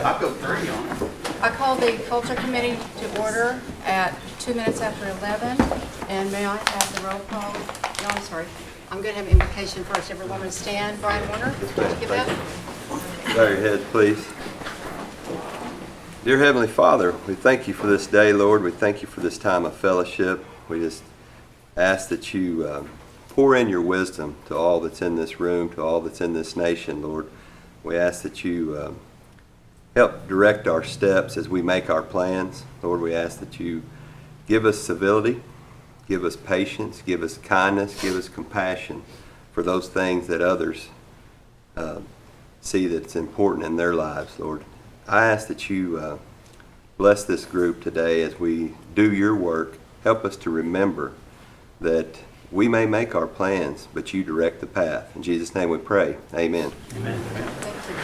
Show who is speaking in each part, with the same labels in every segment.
Speaker 1: I'll go 30 on it.
Speaker 2: I call the Culture Committee to order at 2 minutes after 11. And may I have the roll call? No, I'm sorry. I'm going to have an invocation first. Everyone would stand. Brian Warner, would you give that?
Speaker 3: Bow your heads, please. Dear Heavenly Father, we thank you for this day, Lord. We thank you for this time of fellowship. We just ask that you pour in your wisdom to all that's in this room, to all that's in this nation, Lord. We ask that you help direct our steps as we make our plans. Lord, we ask that you give us civility, give us patience, give us kindness, give us compassion for those things that others see that's important in their lives, Lord. I ask that you bless this group today as we do your work. Help us to remember that we may make our plans, but you direct the path. In Jesus' name we pray. Amen.
Speaker 1: Amen.
Speaker 2: Thank you.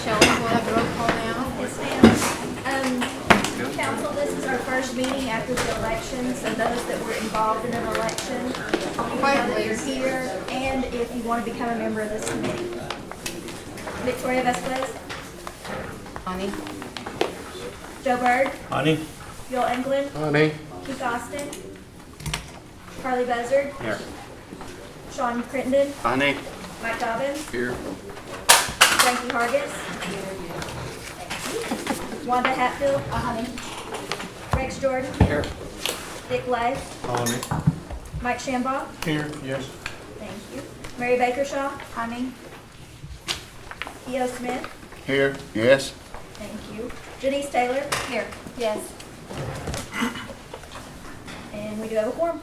Speaker 2: Shelley, we'll have the roll call now.
Speaker 4: Yes, ma'am. Council, this is our first meeting after the election, so those that were involved in an election, you know that you're here, and if you want to become a member of this committee. Victoria Vasquez,
Speaker 2: Connie?
Speaker 4: Joe Bird,
Speaker 1: Honey?
Speaker 4: Joel Englund,
Speaker 5: Honey.
Speaker 4: Keith Austin, Carly Buzzard,
Speaker 1: Here.
Speaker 4: Sean Crittenden,
Speaker 1: Honey?
Speaker 4: Mike Dobbins,
Speaker 5: Here.
Speaker 4: Frankie Hargis, Wanda Hatfield, Rex Jordan,
Speaker 5: Here.
Speaker 4: Dick Lay,
Speaker 5: Honey.
Speaker 4: Mike Shambaugh,
Speaker 5: Here. Yes.
Speaker 4: thank you, Mary Bakershaw, E.O. Smith,
Speaker 5: Here. Yes.
Speaker 4: thank you, Janice Taylor, here, yes, and we do have a quorum.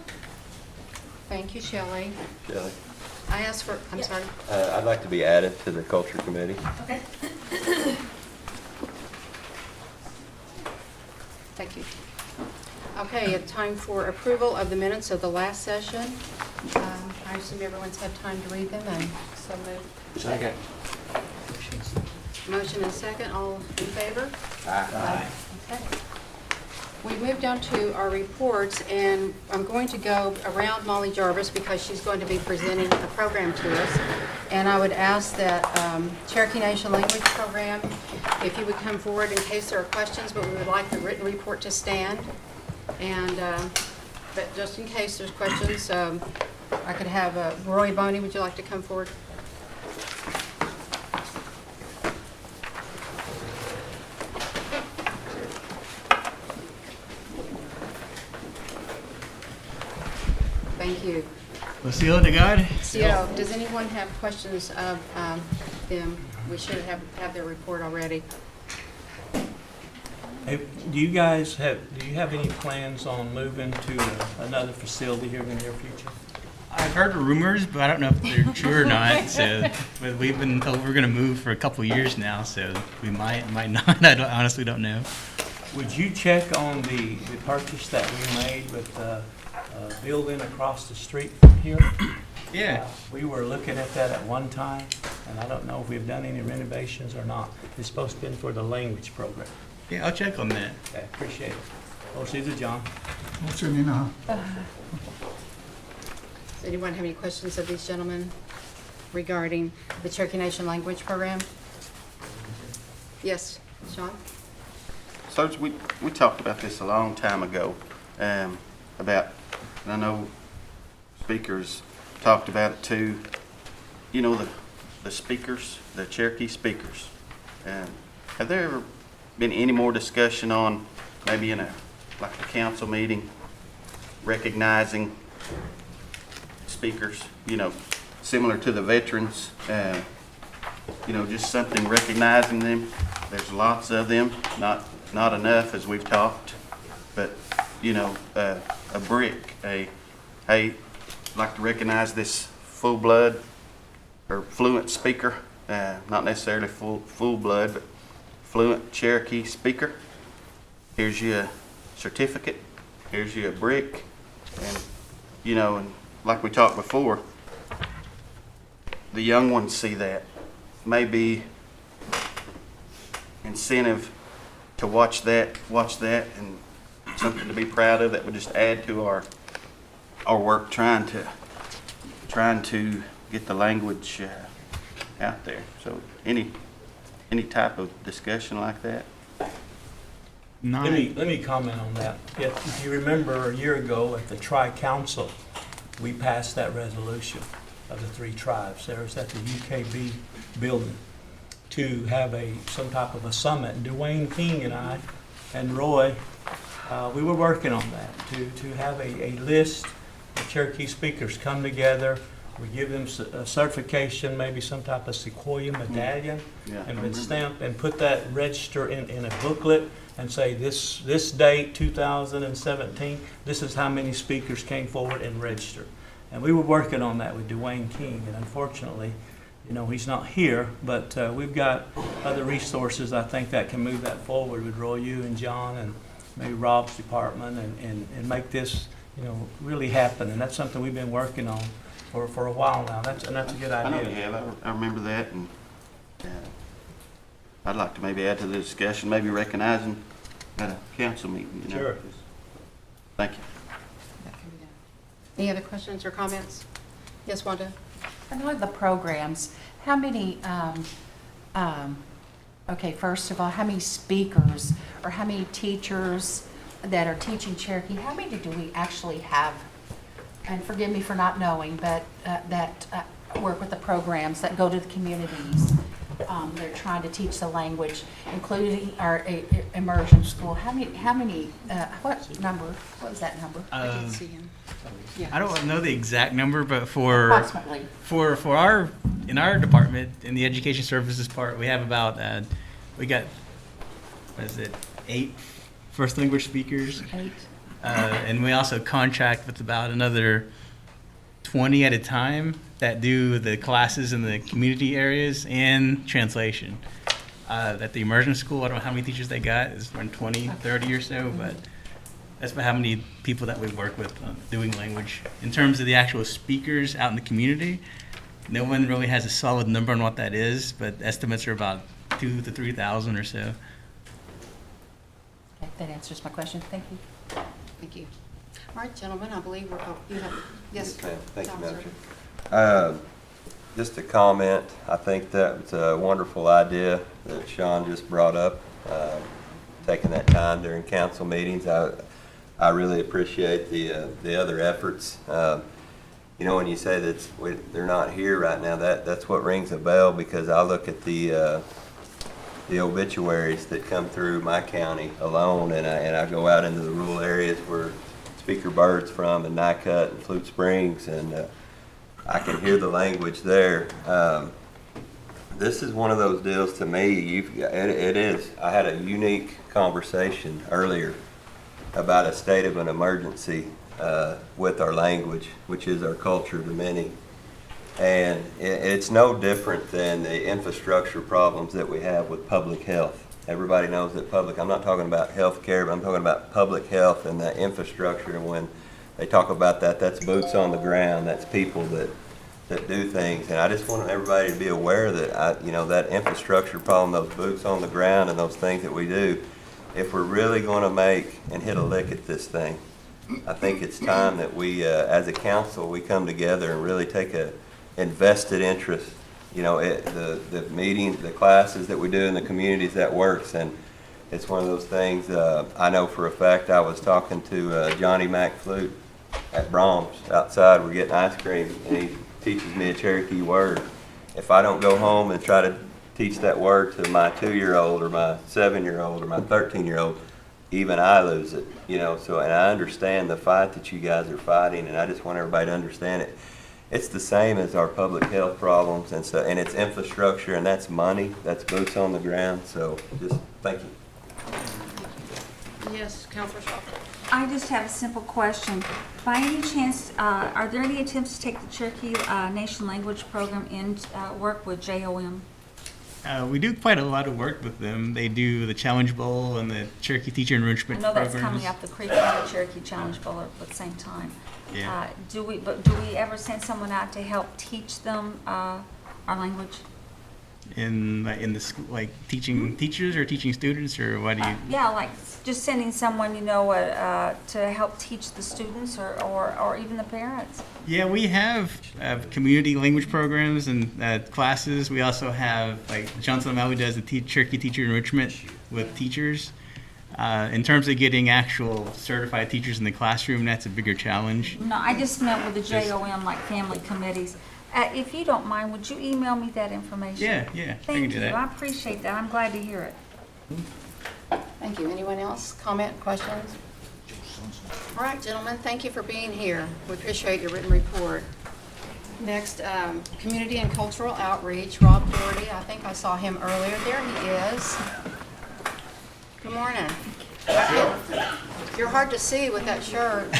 Speaker 2: Thank you, Shelley.
Speaker 3: Shelley,
Speaker 2: I asked for, I'm
Speaker 4: Yeah.
Speaker 2: sorry.
Speaker 3: I'd like to be added to the Culture Committee.
Speaker 4: Okay.
Speaker 2: Thank you. Okay, it's time for approval of the minutes of the last session. I assume everyone's had time to read them, and so moved.
Speaker 5: Second.
Speaker 2: Motion and second, all in favor?
Speaker 5: Aye.
Speaker 2: Okay. We moved down to our reports, and I'm going to go around Molly Jarvis because she's going to be presenting a program to us. And I would ask that Cherokee Nation Language Program, if you would come forward in case there are questions, but we would like the written report to stand. And but just in case there's questions, I could have Roy Boney, would you like to come forward? Thank you.
Speaker 6: Lucille de God.
Speaker 2: So, does anyone have questions of them? We should have their report already.
Speaker 6: Hey, do you have any plans on moving to another facility here in the near future?
Speaker 7: I've heard rumors, but I don't know if they're true or not. So, but we're going to move for a couple of years now, so we might not. I honestly don't know.
Speaker 6: Would you check on the purchase that we made with the building across the street from here?
Speaker 7: Yeah.
Speaker 6: We were looking at that at one time, and I don't know if we've done any renovations or not. It's supposed to be for the language program.
Speaker 7: Yeah, I'll check on that.
Speaker 6: Okay, appreciate it. Oh, Caesar John.
Speaker 5: What's your name?
Speaker 2: Does anyone have any questions of these gentlemen regarding the Cherokee Nation Language Program? Yes, Sean?
Speaker 1: So we talked about this a long time ago, about, and I know speakers talked about it too, you know, the speakers, the Cherokee speakers. Have there ever been any more discussion on maybe in a council meeting recognizing speakers, you know, similar to the veterans, you know, just something recognizing them? There's lots of them, not enough as we've talked, but you know, a brick, hey, I'd like to recognize this full blood or fluent speaker, not necessarily full blood, but fluent Cherokee speaker. Here's your certificate, here's your brick, and you know, and like we talked before, the young ones see that, maybe incentive to watch that, and something to be proud of that would just add to our work trying to get the language out there. So any any type of discussion like that?
Speaker 7: Not,
Speaker 6: Let me comment on that. If you remember a year ago at the Tri-Council, we passed that resolution of the 3 tribes. There was at the UKB building to have some type of a summit. And Dwayne King and I and Roy, we were working on that to have a list of Cherokee speakers come together. We give them a certification, maybe some type of Sequoia medallion,
Speaker 1: Yeah, I
Speaker 6: and
Speaker 1: remember.
Speaker 6: been stamped, and put that register in a booklet and say this date, 2017, this is how many speakers came forward and registered. And we were working on that with Dwayne King, and unfortunately, he's not here, but we've got other resources, I think, that can move that forward with Roy, you and John, and maybe Rob's department, and make this, really happen. And that's something we've been working on for a while now. That's a good
Speaker 1: I know you
Speaker 6: idea.
Speaker 1: have, I remember that, and I'd like to maybe add to the discussion, maybe recognizing at a council meeting,
Speaker 6: Sure.
Speaker 1: Thank you.
Speaker 2: That can be done. Any other questions or comments? Yes, Wanda?
Speaker 8: I know the programs, how many, okay, first of all, how many speakers or how many teachers that are teaching Cherokee, how many do we actually have? And forgive me for not knowing, but that work with the programs that go to the communities. They're trying to teach the language, including our immersion school. How many, what number, what was that number?
Speaker 2: I didn't see him. Yeah.
Speaker 7: I don't know the exact number, but for
Speaker 8: Approximately.
Speaker 7: for our in our department, in the education services part, we have about we got, what is it, 8 first language speakers,
Speaker 8: 8.
Speaker 7: and we also contract with about another 20 at a time that do the classes in the community areas and translation. At the immersion school, I don't know how many teachers they got, it's around 20, 30 or so, but that's about how many people that we work with doing language. In terms of the actual speakers out in the community, no one really has a solid number on what that is, but estimates are about 2,000 to 3,000 or so.
Speaker 8: Okay, that answers my question. Thank you.
Speaker 2: Thank you. All right, gentlemen, I believe you have, yes.
Speaker 3: Yes, ma'am. Thank you, Madam
Speaker 2: Officer.
Speaker 3: Chair. Just a comment, I think that was a wonderful idea that Sean just brought up, taking that time during council meetings. I really appreciate the other efforts. When you say that they're not here right now, that's what rings a bell, because I look at the obituaries that come through my county alone, and I go out into the rural areas where Speaker Bird's from, and Nycut and Flute Springs, and I can hear the language there. This is one of those deals to me. It is. I had a unique conversation earlier about a state of an emergency with our language, which is our culture to many. And it's no different than the infrastructure problems that we have with public health. Everybody knows that I'm not talking about health care, but I'm talking about public health and that infrastructure. And when they talk about that, that's boots on the ground. That's people that do things. And I just want everybody to be aware that, that infrastructure problem, those boots on the ground and those things that we do, if we're really going to make and hit a lick at this thing, I think it's time that we, as a council, we come together and really take a invested interest. The meetings, the classes that we do in the communities, that works. And it's one of those things, I know for a fact. I was talking to Johnny McFlute at Brahms outside. We're getting ice cream, and he teaches me a Cherokee word. If I don't go home and try to teach that word to my 2-year-old or my 7-year-old or my 13-year-old, even I lose it, So, and I understand the fight that you guys are fighting, and I just want everybody to understand it. It's the same as our public health problems, and it's infrastructure, and that's money, that's boots on the ground. So, just thank you.
Speaker 2: Yes, Counselor Shaw.
Speaker 9: I just have a simple question. By any chance, are there any attempts to take the Cherokee Nation Language Program and work with JOM?
Speaker 7: We do quite a lot of work with them. They do the Challenge Bowl and the Cherokee Teacher
Speaker 9: I
Speaker 7: Enrichment
Speaker 9: know that's
Speaker 7: programs.
Speaker 9: coming up, the Creek and the Cherokee Challenge Bowl at the same time.
Speaker 7: Yeah.
Speaker 9: Do we ever send someone out to help teach them our language?
Speaker 7: In the school, like teaching teachers or teaching students, or what do you?
Speaker 9: Yeah, like just sending someone, to help teach the students or even the parents?
Speaker 7: Yeah, we have community language programs and classes. We also have, like, Johnson O'Malley does the Cherokee teacher enrichment with teachers. In terms of getting actual certified teachers in the classroom, that's a bigger challenge.
Speaker 9: No, I just meant with the JOM, like family committees. If you don't mind, would you email me that information?
Speaker 7: Yeah, I can
Speaker 9: Thank
Speaker 7: do
Speaker 9: you.
Speaker 7: that.
Speaker 9: I appreciate that. I'm glad to hear it.
Speaker 2: Thank you. Anyone else? Comment, questions? All right, gentlemen, thank you for being here. We appreciate your written report. Next, Community and Cultural Outreach, Rob Doherty. I think I saw him earlier. There he is. Good morning. You're hard to see with that shirt.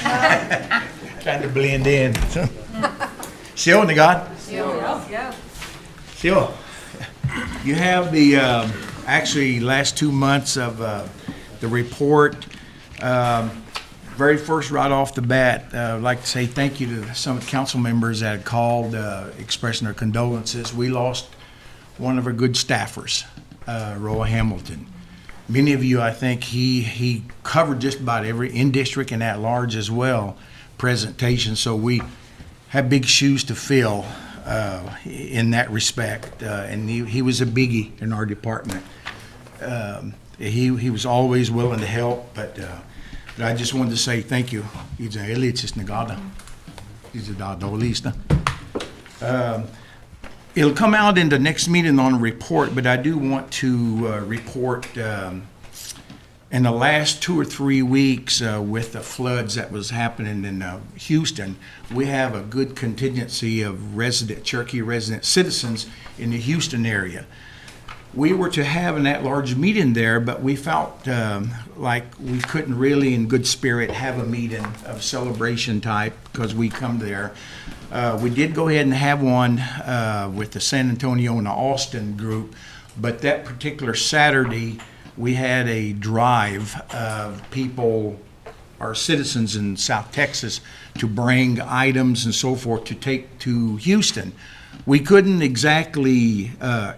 Speaker 10: Trying to blend in. Sure, Nagad.
Speaker 9: Yeah.
Speaker 10: Sure. You have the, actually, last 2 months of the report. Very first, right off the bat, I'd like to say thank you to some of the council members that had called, expressing their condolences. We lost one of our good staffers, Roy Hamilton. Many of you, I think, he covered just about every in-district and at-large as well presentation, so we have big shoes to fill in that respect, and he was a biggie in our department. He was always willing to help, but I just wanted to say thank you. He's a elitis negada. He's a dadolista. It'll come out in the next meeting on a report, but I do want to report in the last 2 or 3 weeks with the floods that was happening in Houston, we have a good contingency of Cherokee resident citizens in the Houston area. We were to have an at-large meeting there, but we felt like we couldn't really, in good spirit, have a meeting of celebration type because we come there. We did go ahead and have one with the San Antonio and the Austin group, but that particular Saturday, we had a drive of people, our citizens in South Texas, to bring items and so forth to take to Houston. We couldn't exactly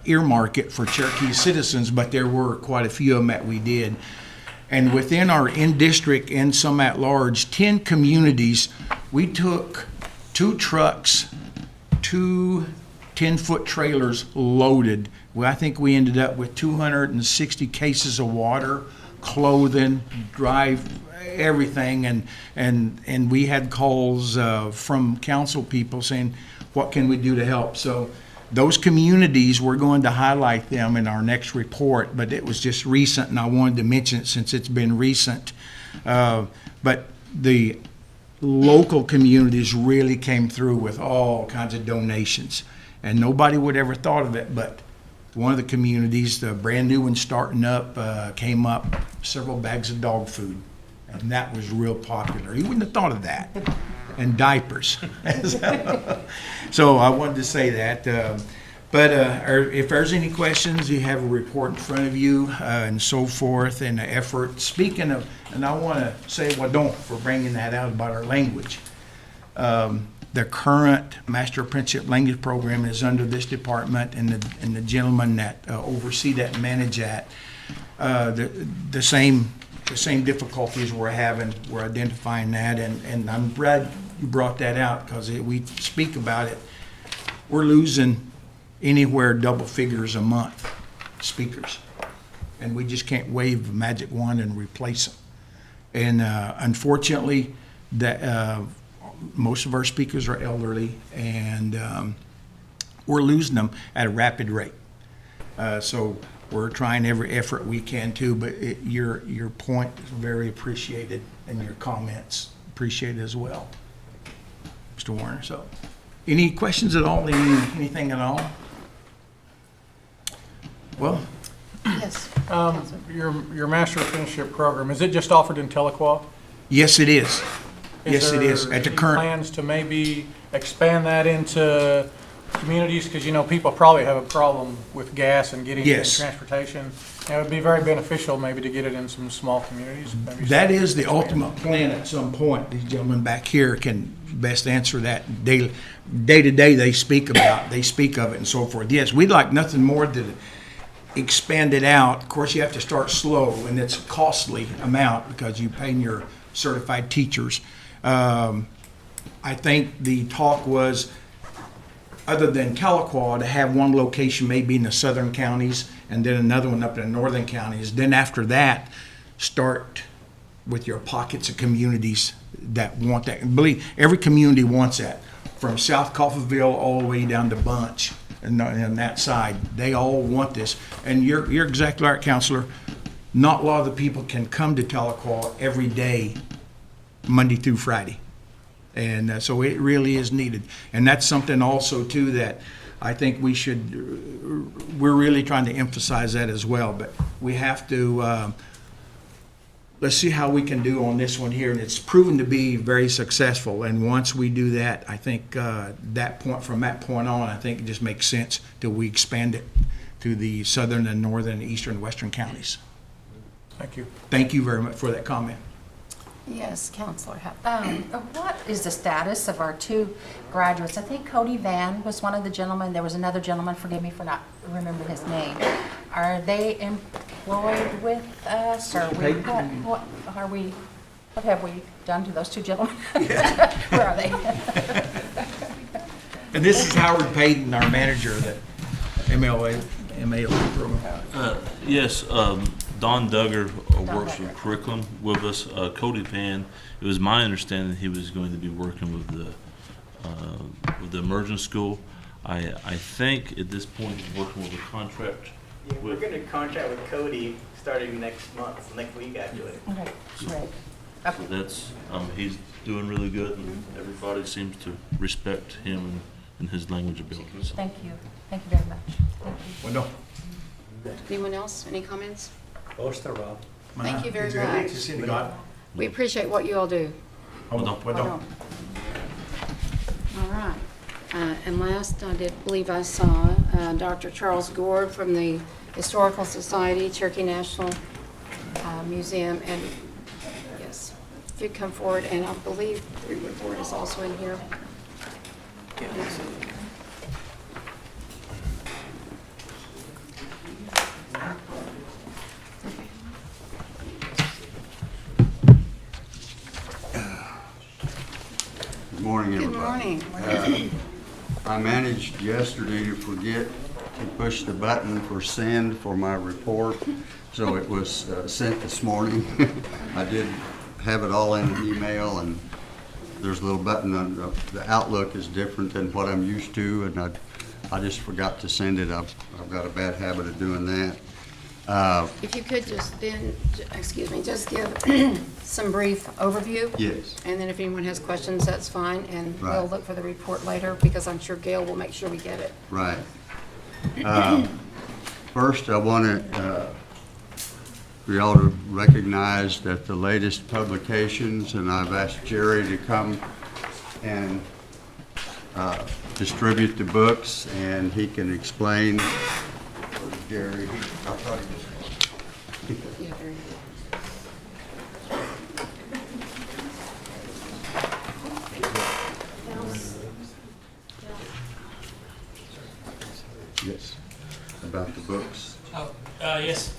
Speaker 10: earmark it for Cherokee citizens, but there were quite a few of them that we did. And within our in-district and some at-large, 10 communities, we took 2 trucks, 2 10-foot trailers loaded. Well, I think we ended up with 260 cases of water, clothing, dry, everything, and we had calls from council people saying, what can we do to help? So those communities, we're going to highlight them in our next report, but it was just recent, and I wanted to mention it since it's been recent. But the local communities really came through with all kinds of donations, and nobody would ever thought of it, but one of the communities, the brand new one starting up, came up several bags of dog food, and that was real popular. You wouldn't have thought of that. And diapers. So I wanted to say that. But if there's any questions, you have a report in front of you and so forth, and the effort. Speaking of, and I want to say Wadon for bringing that out about our language. The current Master Apprenticeship Language Program is under this department, and the gentlemen that oversee that and manage that, the same difficulties we're having, we're identifying that, and I'm glad you brought that out because we speak about it. We're losing anywhere double figures a month, speakers, and we just can't wave a magic wand and replace them. And unfortunately, that most of our speakers are elderly, and we're losing them at a rapid rate. So we're trying every effort we can too, but your point is very appreciated, and your comments appreciated as well, Mr. Warner. So, any questions at all? Anything at all? Well,
Speaker 2: Yes.
Speaker 11: Your Master Apprenticeship Program, is it just offered in Tahlequah?
Speaker 10: yes, it is. Yes, it is. At the current,
Speaker 11: Plans to maybe expand that into communities? Because, people probably have a problem with gas and getting
Speaker 10: Yes.
Speaker 11: transportation. And it would be very beneficial maybe to get it in some small communities. Maybe
Speaker 10: that is the ultimate plan at some point. These gentlemen back here can best answer that. Day to day they speak of it and so forth. Yes, we'd like nothing more than expand it out. Of course, you have to start slow, and it's a costly amount because you pay your certified teachers. I think the talk was, other than Tahlequah, to have one location maybe in the southern counties and then another one up in the northern counties. Then after that, start with your pockets of communities that want that. And believe, every community wants that, from South Coffeyville all the way down to Bunch and that side. They all want this. And you're exactly right, Counselor. Not a lot of the people can come to Tahlequah every day, Monday through Friday. And so it really is needed. And that's something also, too, that I think we're really trying to emphasize that as well. But we have to, let's see how we can do on this one here. And it's proven to be very successful. And once we do that, I think from that point on, I think it just makes sense that we expand it to the southern and northern, eastern, western counties.
Speaker 11: Thank you.
Speaker 10: Thank you very much for that comment.
Speaker 8: Yes, Counselor. What is the status of our two graduates? I think Cody Van was one of the gentlemen. There was another gentleman, forgive me for not remembering his name. Are they employed with us, or what have we done to those two gentlemen? Where are they?
Speaker 10: And this is Howard Payton, our manager, that MLA program.
Speaker 12: Yes, Don Duggar works
Speaker 8: Duggar.
Speaker 12: with curriculum with us. Cody Pan, it was my understanding he was going to be working with the immersion school. I think at this point he's working with a contract.
Speaker 7: Yeah, we're going to contract with Cody starting next month, next week actually.
Speaker 8: Okay, great.
Speaker 12: So that's he's doing really good, and everybody seems to respect him and his language abilities.
Speaker 8: Thank you. Thank you very much. Thank you.
Speaker 10: Well, no.
Speaker 2: Anyone else? Any comments?
Speaker 6: Poster, Rob.
Speaker 2: Thank you very much. We appreciate what you all do.
Speaker 12: Well done.
Speaker 2: All right. And last, I did believe I saw Dr. Charles Gord from the Historical Society, Cherokee National Museum, and yes, if you come forward, and I believe the report is also in here.
Speaker 13: Good morning,
Speaker 2: Good
Speaker 13: everybody.
Speaker 2: morning.
Speaker 13: I managed yesterday to forget to push the button for send for my report, so it was sent this morning. I did have it all in an email, and there's a little button on the Outlook is different than what I'm used to, and I just forgot to send it. I've got a bad habit of doing that.
Speaker 2: If you could just then, just give some brief overview.
Speaker 13: Yes.
Speaker 2: And then if anyone has questions, that's fine, and we'll
Speaker 13: Right.
Speaker 2: look for the report later, because I'm sure Gail will make sure we get it.
Speaker 13: Right. First, I want for y'all to recognize that the latest publications, and I've asked Jerry to come and distribute the books, and he can explain. Jerry, I thought he was.
Speaker 2: Yeah, very good.
Speaker 13: Yes, about the books.
Speaker 14: Yes.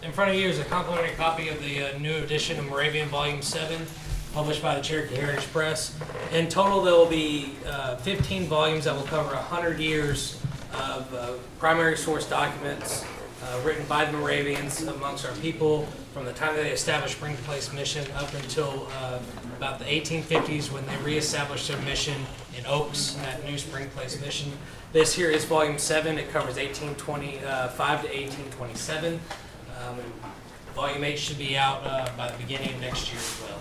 Speaker 14: In front of you is a complimentary copy of the new edition of Moravian Volume 7, published by the Cherokee Heritage Press. In total, there will be 15 volumes that will cover 100 years of primary source documents written by the Moravians amongst our people from the time that they established Spring Place Mission up until about the 1850s, when they reestablished their mission in Oaks at New Spring Place Mission. This here is Volume 7. It covers 1825 to 1827. Volume 8 should be out by the beginning of next year as well.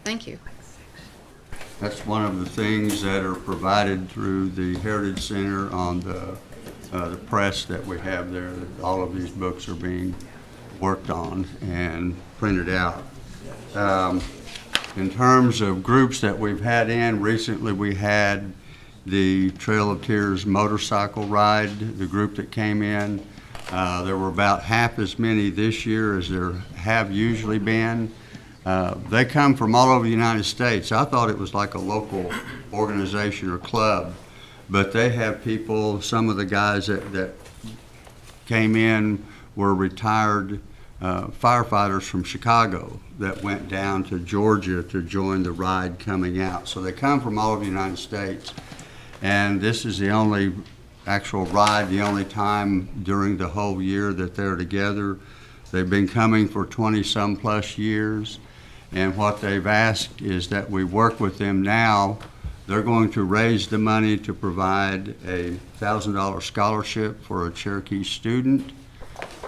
Speaker 2: Thank you.
Speaker 13: That's one of the things that are provided through the Heritage Center on the press that we have there. That all of these books are being worked on and printed out. In terms of groups that we've had in, recently we had the Trail of Tears motorcycle ride, the group that came in. There were about half as many this year as there have usually been. They come from all over the United States. I thought it was like a local organization or club, but they have people, some of the guys that came in were retired firefighters from Chicago that went down to Georgia to join the ride coming out. So they come from all over the United States. And this is the only actual ride, the only time during the whole year that they're together. They've been coming for 20-some plus years. And what they've asked is that we work with them now. They're going to raise the money to provide a $1,000 scholarship for a Cherokee student.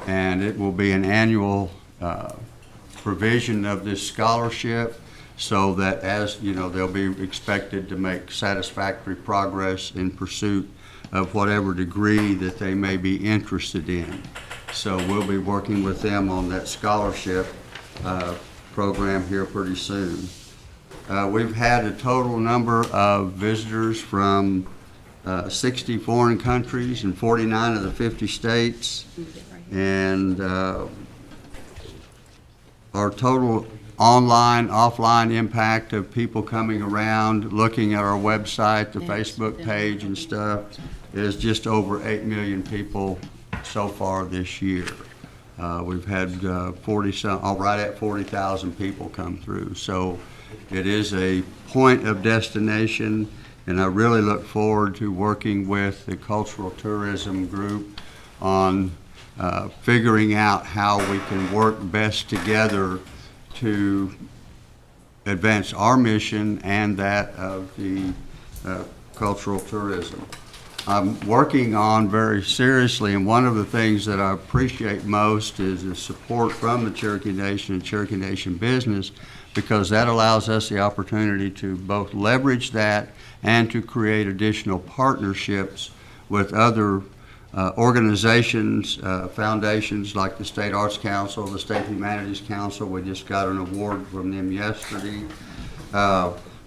Speaker 13: And it will be an annual provision of this scholarship, so that, as you know, they'll be expected to make satisfactory progress in pursuit of whatever degree that they may be interested in. So we'll be working with them on that scholarship program here pretty soon. We've had a total number of visitors from 60 foreign countries and 49 of the 50 states. And our total online, offline impact of people coming around, looking at our website, the Facebook page and stuff, is just over 8 million people so far this year. We've had right at 40,000 people come through. So it is a point of destination, and I really look forward to working with the cultural tourism group on figuring out how we can work best together to advance our mission and that of the cultural tourism. I'm working on very seriously, and one of the things that I appreciate most is the support from the Cherokee Nation and Cherokee Nation business, because that allows us the opportunity to both leverage that and to create additional partnerships with other organizations, foundations like the State Arts Council, the State Humanities Council. We just got an award from them yesterday.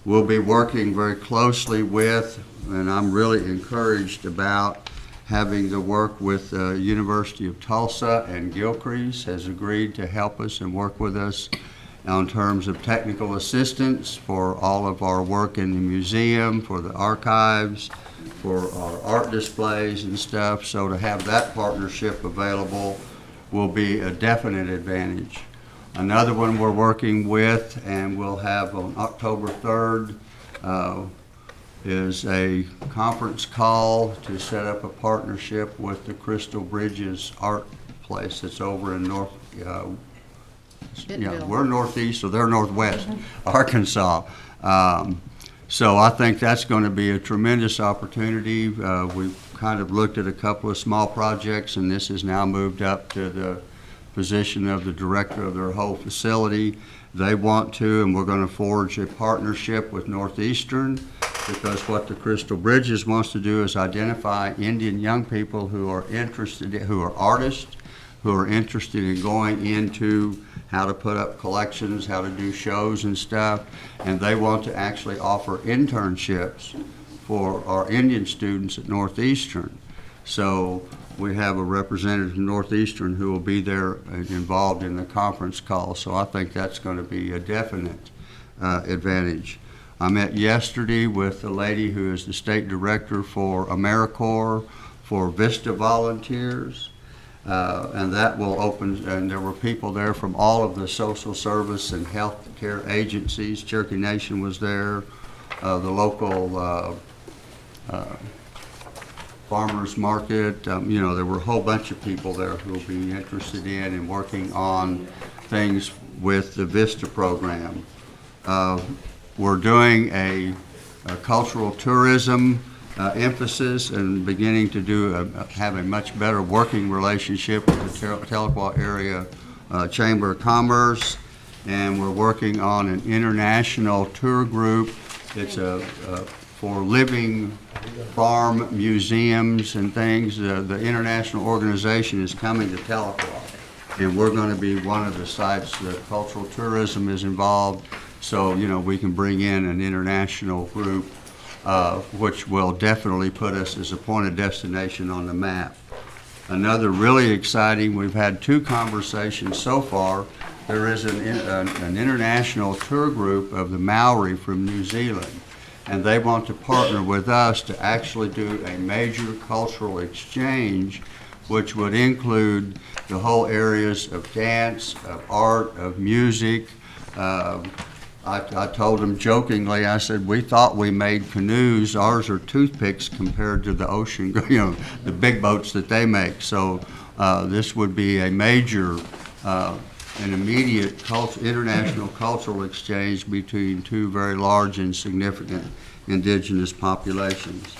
Speaker 13: We'll be working very closely with, and I'm really encouraged about having to work with the University of Tulsa, and Gilcrease has agreed to help us and work with us in terms of technical assistance for all of our work in the museum, for the archives, for our art displays and stuff. So to have that partnership available will be a definite advantage. Another one we're working with, and we'll have on October 3rd, is a conference call to set up a partnership with the Crystal Bridges art place that's over in we're northeast, so they're northwest, Arkansas. So I think that's going to be a tremendous opportunity. We've kind of looked at a couple of small projects, and this has now moved up to the position of the director of their whole facility. They want to, and we're going to forge a partnership with Northeastern, because what the Crystal Bridges wants to do is identify Indian young people who are interested, who are artists, who are interested in going into how to put up collections, how to do shows and stuff, and they want to actually offer internships for our Indian students at Northeastern. So we have a representative from Northeastern who will be there involved in the conference call, so I think that's going to be a definite advantage. I met yesterday with the lady who is the state director for AmeriCorps for Vista Volunteers. And that will open, and there were people there from all of the social service and health care agencies. Cherokee Nation was there, the local farmers market. There were a whole bunch of people there who will be interested in and working on things with the VISTA program. We're doing a cultural tourism emphasis and beginning to have a much better working relationship with the Tahlequah Area Chamber of Commerce, and we're working on an international tour group. It's for living farm museums and things. The international organization is coming to Tahlequah, and we're going to be one of the sites that cultural tourism is involved. So, we can bring in an international group, which will definitely put us as a point of destination on the map. Another really exciting, we've had 2 conversations so far. There is an international tour group of the Maori from New Zealand, and they want to partner with us to actually do a major cultural exchange, which would include the whole areas of dance, of art, of music. I told them jokingly, I said, we thought we made canoes. Ours are toothpicks compared to the ocean, the big boats that they make. So this would be a major, an immediate international cultural exchange between two very large and significant indigenous populations.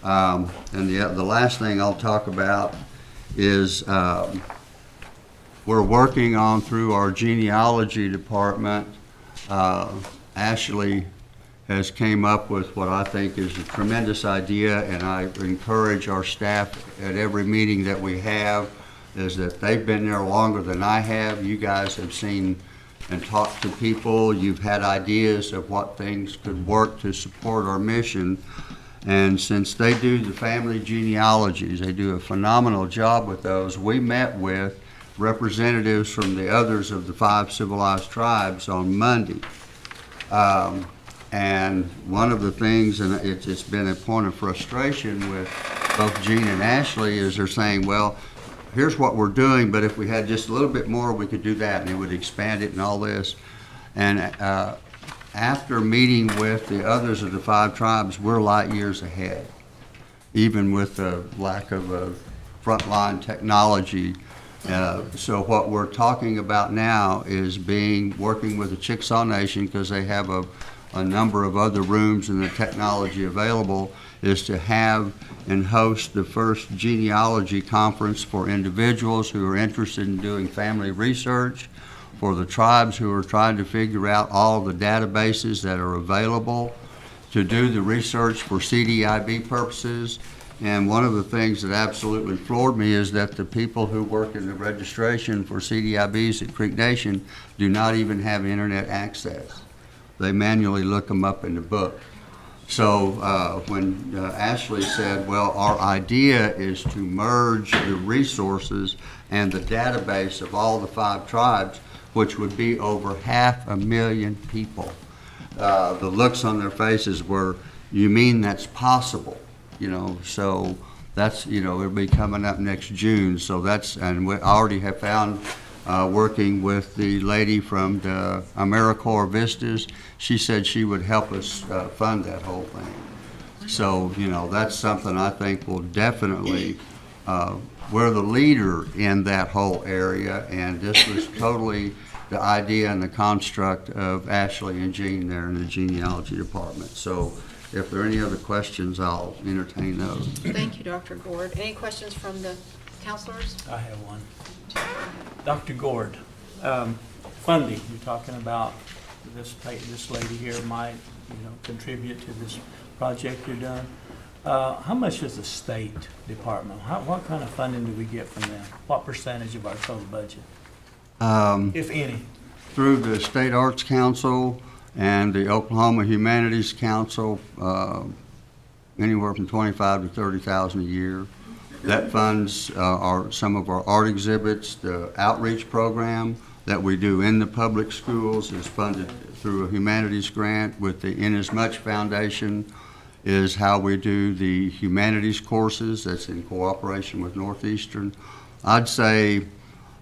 Speaker 13: And the last thing I'll talk about is we're working on, through our genealogy department, Ashley has came up with what I think is a tremendous idea, and I encourage our staff at every meeting that we have, is that they've been there longer than I have. You guys have seen and talked to people. You've had ideas of what things could work to support our mission. And since they do the family genealogies, they do a phenomenal job with those. We met with representatives from the others of the 5 civilized tribes on Monday. And one of the things, and it's been a point of frustration with both Gene and Ashley, is they're saying, well, here's what we're doing, but if we had just a little bit more, we could do that, and it would expand it and all this. And after meeting with the others of the 5 tribes, we're light years ahead, even with the lack of frontline technology. So what we're talking about now is working with the Chickasaw Nation, because they have a number of other rooms and the technology available, is to have and host the first genealogy conference for individuals who are interested in doing family research, for the tribes who are trying to figure out all the databases that are available, to do the research for CDIB purposes. And one of the things that absolutely floored me is that the people who work in the registration for CDIBs at Creek Nation do not even have internet access. They manually look them up in the book. So when Ashley said, well, our idea is to merge the resources and the database of all the 5 tribes, which would be over 500,000 people, the looks on their faces were, you mean that's possible? So that's, it'll be coming up next June. So and we already have found, working with the lady from the AmeriCorps Vistas, she said she would help us fund that whole thing. So, that's something I think will definitely, we're the leader in that whole area, and this was totally the idea and the construct of Ashley and Gene there in the genealogy department. So if there are any other questions, I'll entertain those.
Speaker 2: Thank you, Dr. Gord. Any questions from the counselors?
Speaker 6: I have one. Dr. Gord, funding, you're talking about this lady here might, contribute to this project you're doing. How much is the State Department? What kind of funding do we get from them? What percentage of our total budget, if any?
Speaker 13: Through the State Arts Council and the Oklahoma Humanities Council, anywhere from $25,000 to $30,000 a year. That funds some of our art exhibits. The outreach program that we do in the public schools is funded through a humanities grant with the Inasmuch Foundation, is how we do the humanities courses. That's in cooperation with Northeastern. I'd say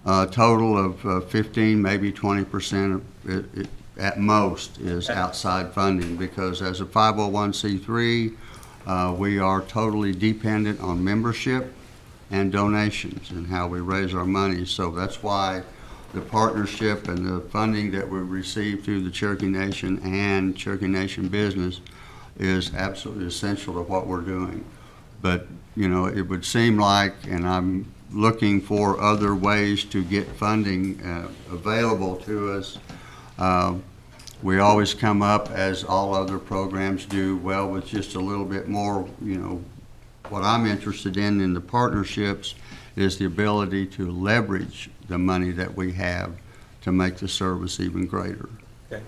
Speaker 13: a total of 15, maybe 20% at most is outside funding, because as a 501c3, we are totally dependent on membership and donations and how we raise our money. So that's why the partnership and the funding that we receive through the Cherokee Nation and Cherokee Nation Business is absolutely essential to what we're doing. But, it would seem like, and I'm looking for other ways to get funding available to us. We always come up, as all other programs do, well, with just a little bit more. What I'm interested in the partnerships is the ability to leverage the money that we have to make the service even greater.
Speaker 6: Okay.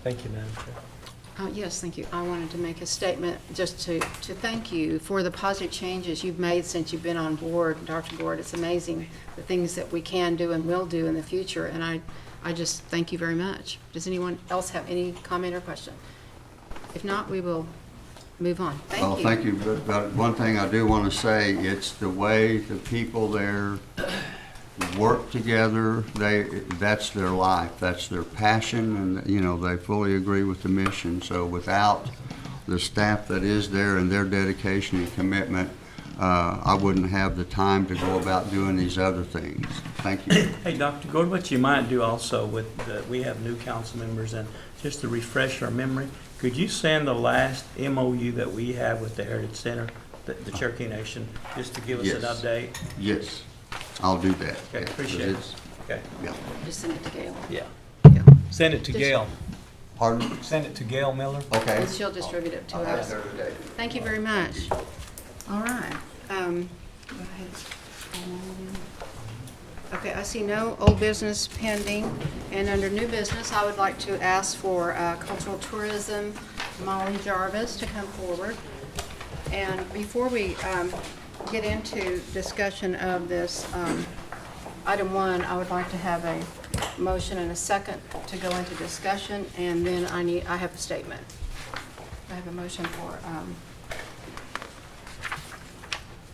Speaker 6: Thank you, Madam Chair.
Speaker 2: Yes, thank you. I wanted to make a statement just to thank you for the positive changes you've made since you've been on board, Dr. Gord. It's amazing the things that we can do and will do in the future, and I just thank you very much. Does anyone else have any comment or question? If not, we will move on. Thank you.
Speaker 13: Oh, thank you. But one thing I do want to say, it's the way the people there work together. That's their life. That's their passion, and, you know, they fully agree with the mission. So without the staff that is there and their dedication and commitment, I wouldn't have the time to go about doing these other things. Thank you.
Speaker 6: Hey, Dr. Gordon, what you might do also with, we have new council members, and just to refresh our memory, could you send the last MOU that we have with the Heritage Center, the Cherokee Nation, just to give us an
Speaker 13: Yes.
Speaker 6: update?
Speaker 13: Yes, I'll do that.
Speaker 6: Okay,
Speaker 13: Yeah,
Speaker 6: appreciate it.
Speaker 13: it's-
Speaker 6: Okay,
Speaker 13: Yeah.
Speaker 2: Just send it to Gail.
Speaker 6: yeah.
Speaker 2: Yeah.
Speaker 6: Send it to
Speaker 2: Just-
Speaker 6: Gail.
Speaker 13: Pardon?
Speaker 6: Send it to Gail Miller.
Speaker 13: Okay.
Speaker 2: And she'll distribute it to
Speaker 13: I'll have
Speaker 2: us.
Speaker 13: her today.
Speaker 2: Thank you very much. All right. Go ahead. Okay, I see no old business pending. And under new business, I would like to ask for cultural tourism, Molly Jarvis, to come forward. And before we get into discussion of this, item 1, I would like to have a motion and a second to go into discussion, and then I have a statement. I have a motion for,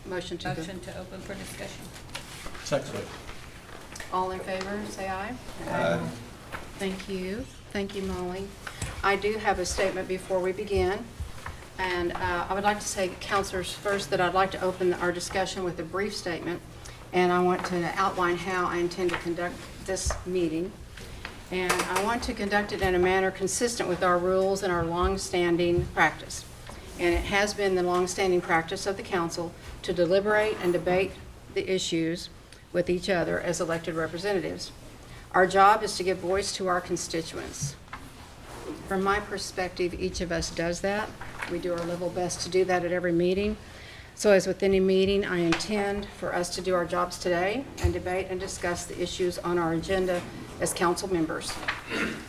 Speaker 2: motion to go.
Speaker 9: Motion to open for discussion.
Speaker 6: Second.
Speaker 2: All in favor, say aye. Aye. Thank you. Thank you, Molly. I do have a statement before we begin. And I would like to say, counselors, first, that I'd like to open our discussion with a brief statement. And I want to outline how I intend to conduct this meeting. And I want to conduct it in a manner consistent with our rules and our long-standing practice. And it has been the long-standing practice of the council to deliberate and debate the issues with each other as elected representatives. Our job is to give voice to our constituents. From my perspective, each of us does that. We do our level best to do that at every meeting. So as with any meeting, I intend for us to do our jobs today and debate and discuss the issues on our agenda as council members.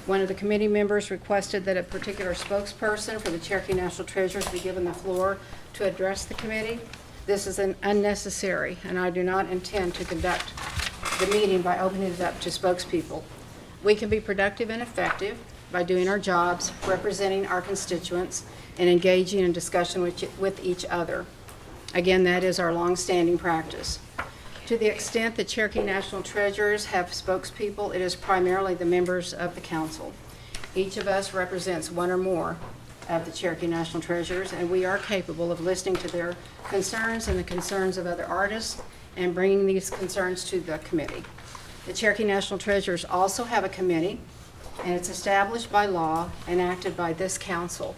Speaker 2: One of the committee members requested that a particular spokesperson for the Cherokee National Treasures be given the floor to address the committee. This is unnecessary, and I do not intend to conduct the meeting by opening it up to spokespeople. We can be productive and effective by doing our jobs, representing our constituents, and engaging in discussion with each other. Again, that is our long-standing practice. To the extent the Cherokee National Treasurers have spokespeople, it is primarily the members of the council. Each of us represents one or more of the Cherokee National Treasurers, and we are capable of listening to their concerns and the concerns of other artists and bringing these concerns to the committee. The Cherokee National Treasurers also have a committee, and it's established by law and acted by this council.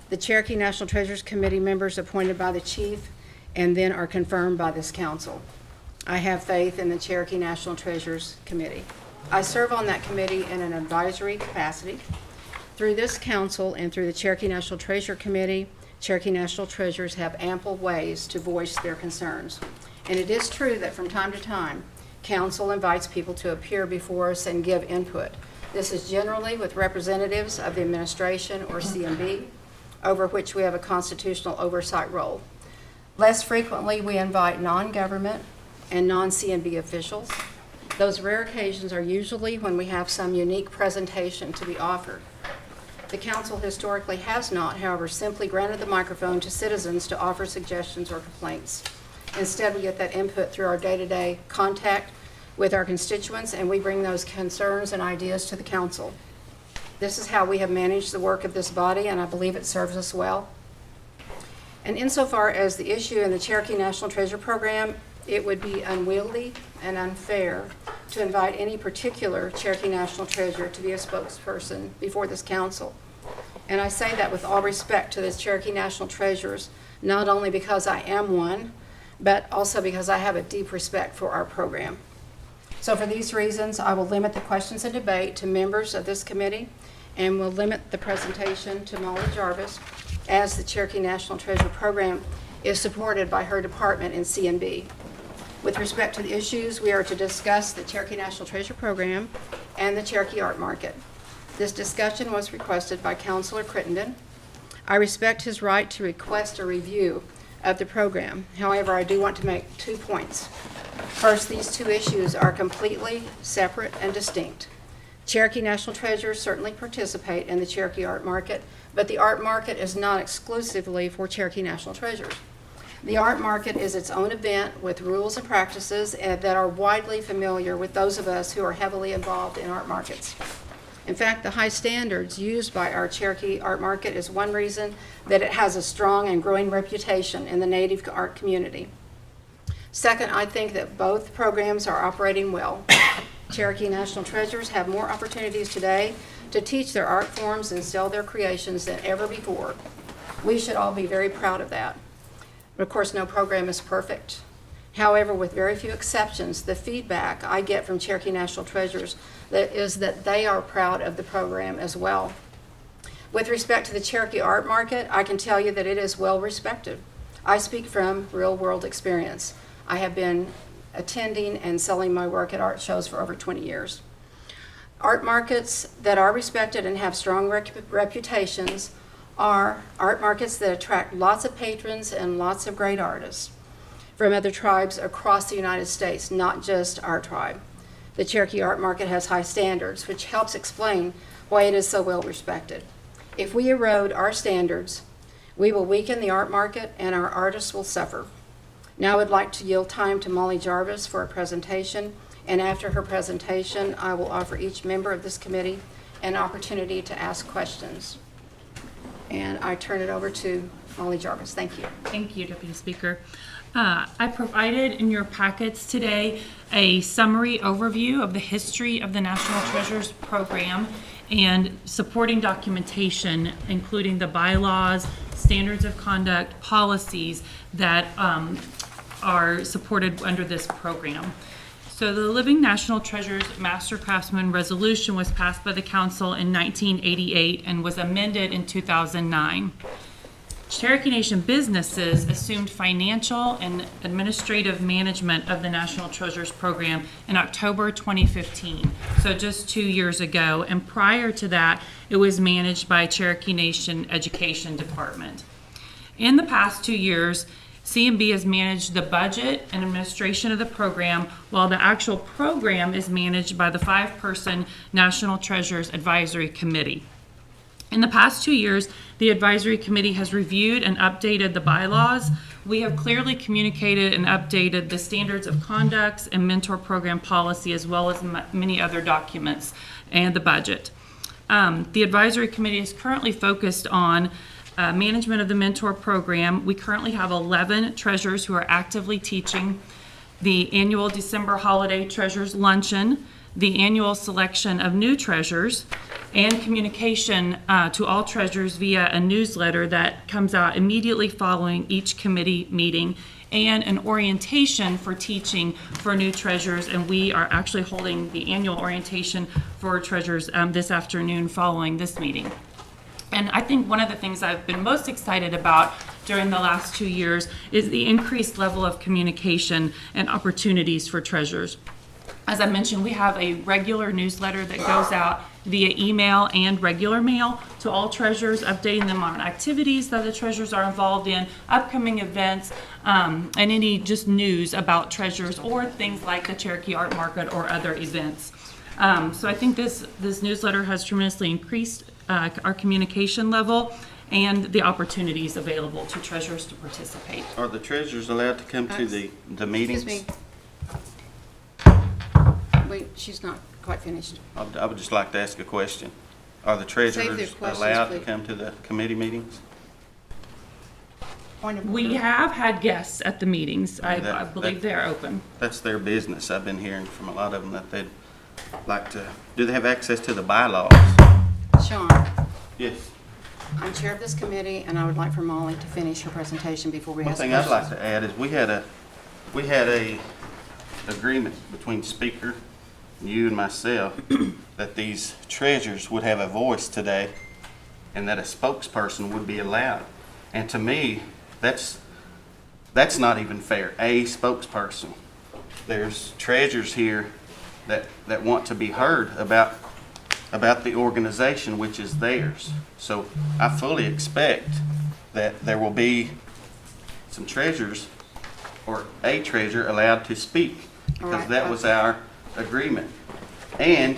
Speaker 2: The Cherokee National Treasurers Committee members appointed by the chief and then are confirmed by this council. I have faith in the Cherokee National Treasurers Committee. I serve on that committee in an advisory capacity. Through this council and through the Cherokee National Treasure Committee, Cherokee National Treasurers have ample ways to voice their concerns. And it is true that from time to time, council invites people to appear before us and give input. This is generally with representatives of the administration or CMB, over which we have a constitutional oversight role. Less frequently, we invite non-government and non-CMB officials. Those rare occasions are usually when we have some unique presentation to be offered. The council historically has not, however, simply granted the microphone to citizens to offer suggestions or complaints. Instead, we get that input through our day-to-day contact with our constituents, and we bring those concerns and ideas to the council. This is how we have managed the work of this body, and I believe it serves us well. And insofar as the issue in the Cherokee National Treasure Program, it would be unwieldy and unfair to invite any particular Cherokee National Treasure to be a spokesperson before this council. And I say that with all respect to the Cherokee National Treasures, not only because I am one, but also because I have a deep respect for our program. So for these reasons, I will limit the questions and debate to members of this committee and will limit the presentation to Molly Jarvis, as the Cherokee National Treasure Program is supported by her department in CNB. With respect to the issues, we are to discuss the Cherokee National Treasure Program and the Cherokee Art Market. This discussion was requested by Councilor Crittenden. I respect his right to request a review of the program. However, I do want to make 2 points. First, these 2 issues are completely separate and distinct. Cherokee National Treasures certainly participate in the Cherokee Art Market, But the art market is not exclusively for Cherokee National Treasures. The art market is its own event with rules and practices that are widely familiar with those of us who are heavily involved in art markets. In fact, the high standards used by our Cherokee art market is one reason that it has a strong and growing reputation in the Native art community. Second, I think that both programs are operating well. Cherokee National Treasures have more opportunities today to teach their art forms and sell their creations than ever before. We should all be very proud of that. But of course, no program is perfect. However, with very few exceptions, the feedback I get from Cherokee National Treasures is that they are proud of the program as well. With respect to the Cherokee art market, I can tell you that it is well respected. I speak from real-world experience. I have been attending and selling my work at art shows for over 20 years. Art markets that are respected and have strong reputations are art markets that attract lots of patrons and lots of great artists from other tribes across the United States, not just our tribe. The Cherokee art market has high standards, which helps explain why it is so well respected. If we erode our standards, we will weaken the art market and our artists will suffer. Now I would like to yield time to Molly Jarvis for a presentation, and after her presentation, I will offer each member of this committee an opportunity to ask questions. And I turn it over to Molly Jarvis. Thank you.
Speaker 15: Thank you, Deputy Speaker. I provided in your packets today a summary overview of the history of the National Treasures Program and supporting documentation, including the bylaws, standards of conduct, policies that are supported under this program. So the Living National Treasures Master Craftsman Resolution was passed by the Council in 1988 and was amended in 2009. Cherokee Nation businesses assumed financial and administrative management of the National Treasures Program in October 2015, so just 2 years ago, and prior to that, it was managed by Cherokee Nation Education Department. In the past 2 years, C&B has managed the budget and administration of the program, while the actual program is managed by the 5-person National Treasures Advisory Committee. In the past 2 years, the advisory committee has reviewed and updated the bylaws. We have clearly communicated and updated the standards of conduct and mentor program policy, as well as many other documents and the budget. The advisory committee is currently focused on management of the mentor program. We currently have 11 treasurers who are actively teaching the annual December holiday treasures luncheon, the annual selection of new treasures, and communication to all treasurers via a newsletter that comes out immediately following each committee meeting, and an orientation for teaching for new treasurers. And we are actually holding the annual orientation for treasurers this afternoon following this meeting. And I think one of the things I've been most excited about during the last 2 years is the increased level of communication and opportunities for treasurers. As I mentioned, we have a regular newsletter that goes out via email and regular mail to all treasurers, updating them on activities that the treasurers are involved in, upcoming events, and any just news about treasurers or things like the Cherokee Art Market or other events. So I think this newsletter has tremendously increased our communication level and the opportunities available to treasurers to participate.
Speaker 1: Are the treasurers allowed to come to the meetings?
Speaker 2: Excuse me. Wait, she's not quite finished.
Speaker 1: I would just like to ask a question. Are the
Speaker 2: Save
Speaker 1: treasurers
Speaker 2: their questions,
Speaker 1: allowed to
Speaker 2: please.
Speaker 1: come to the committee meetings?
Speaker 2: Point of
Speaker 15: We
Speaker 2: order.
Speaker 15: have had guests at the meetings. I
Speaker 1: That-
Speaker 15: believe
Speaker 1: that-
Speaker 15: they're open.
Speaker 1: That's their business. I've been hearing from a lot of them that they'd like to, do they have access to the bylaws?
Speaker 2: Sean,
Speaker 1: Yes.
Speaker 2: I'm chair of this committee, and I would like for Molly to finish her presentation before we
Speaker 1: One
Speaker 2: ask
Speaker 1: thing
Speaker 2: questions.
Speaker 1: I'd like to add is we had a agreement between Speaker, you and myself, that these treasurers would have a voice today and that a spokesperson would be allowed. And to me, that's not even fair, a spokesperson. There's treasurers here that want to be heard about the organization, which is theirs. So I fully expect that there will be some treasurers or a treasurer allowed to speak,
Speaker 2: All
Speaker 1: because
Speaker 2: right,
Speaker 1: that was our agreement. And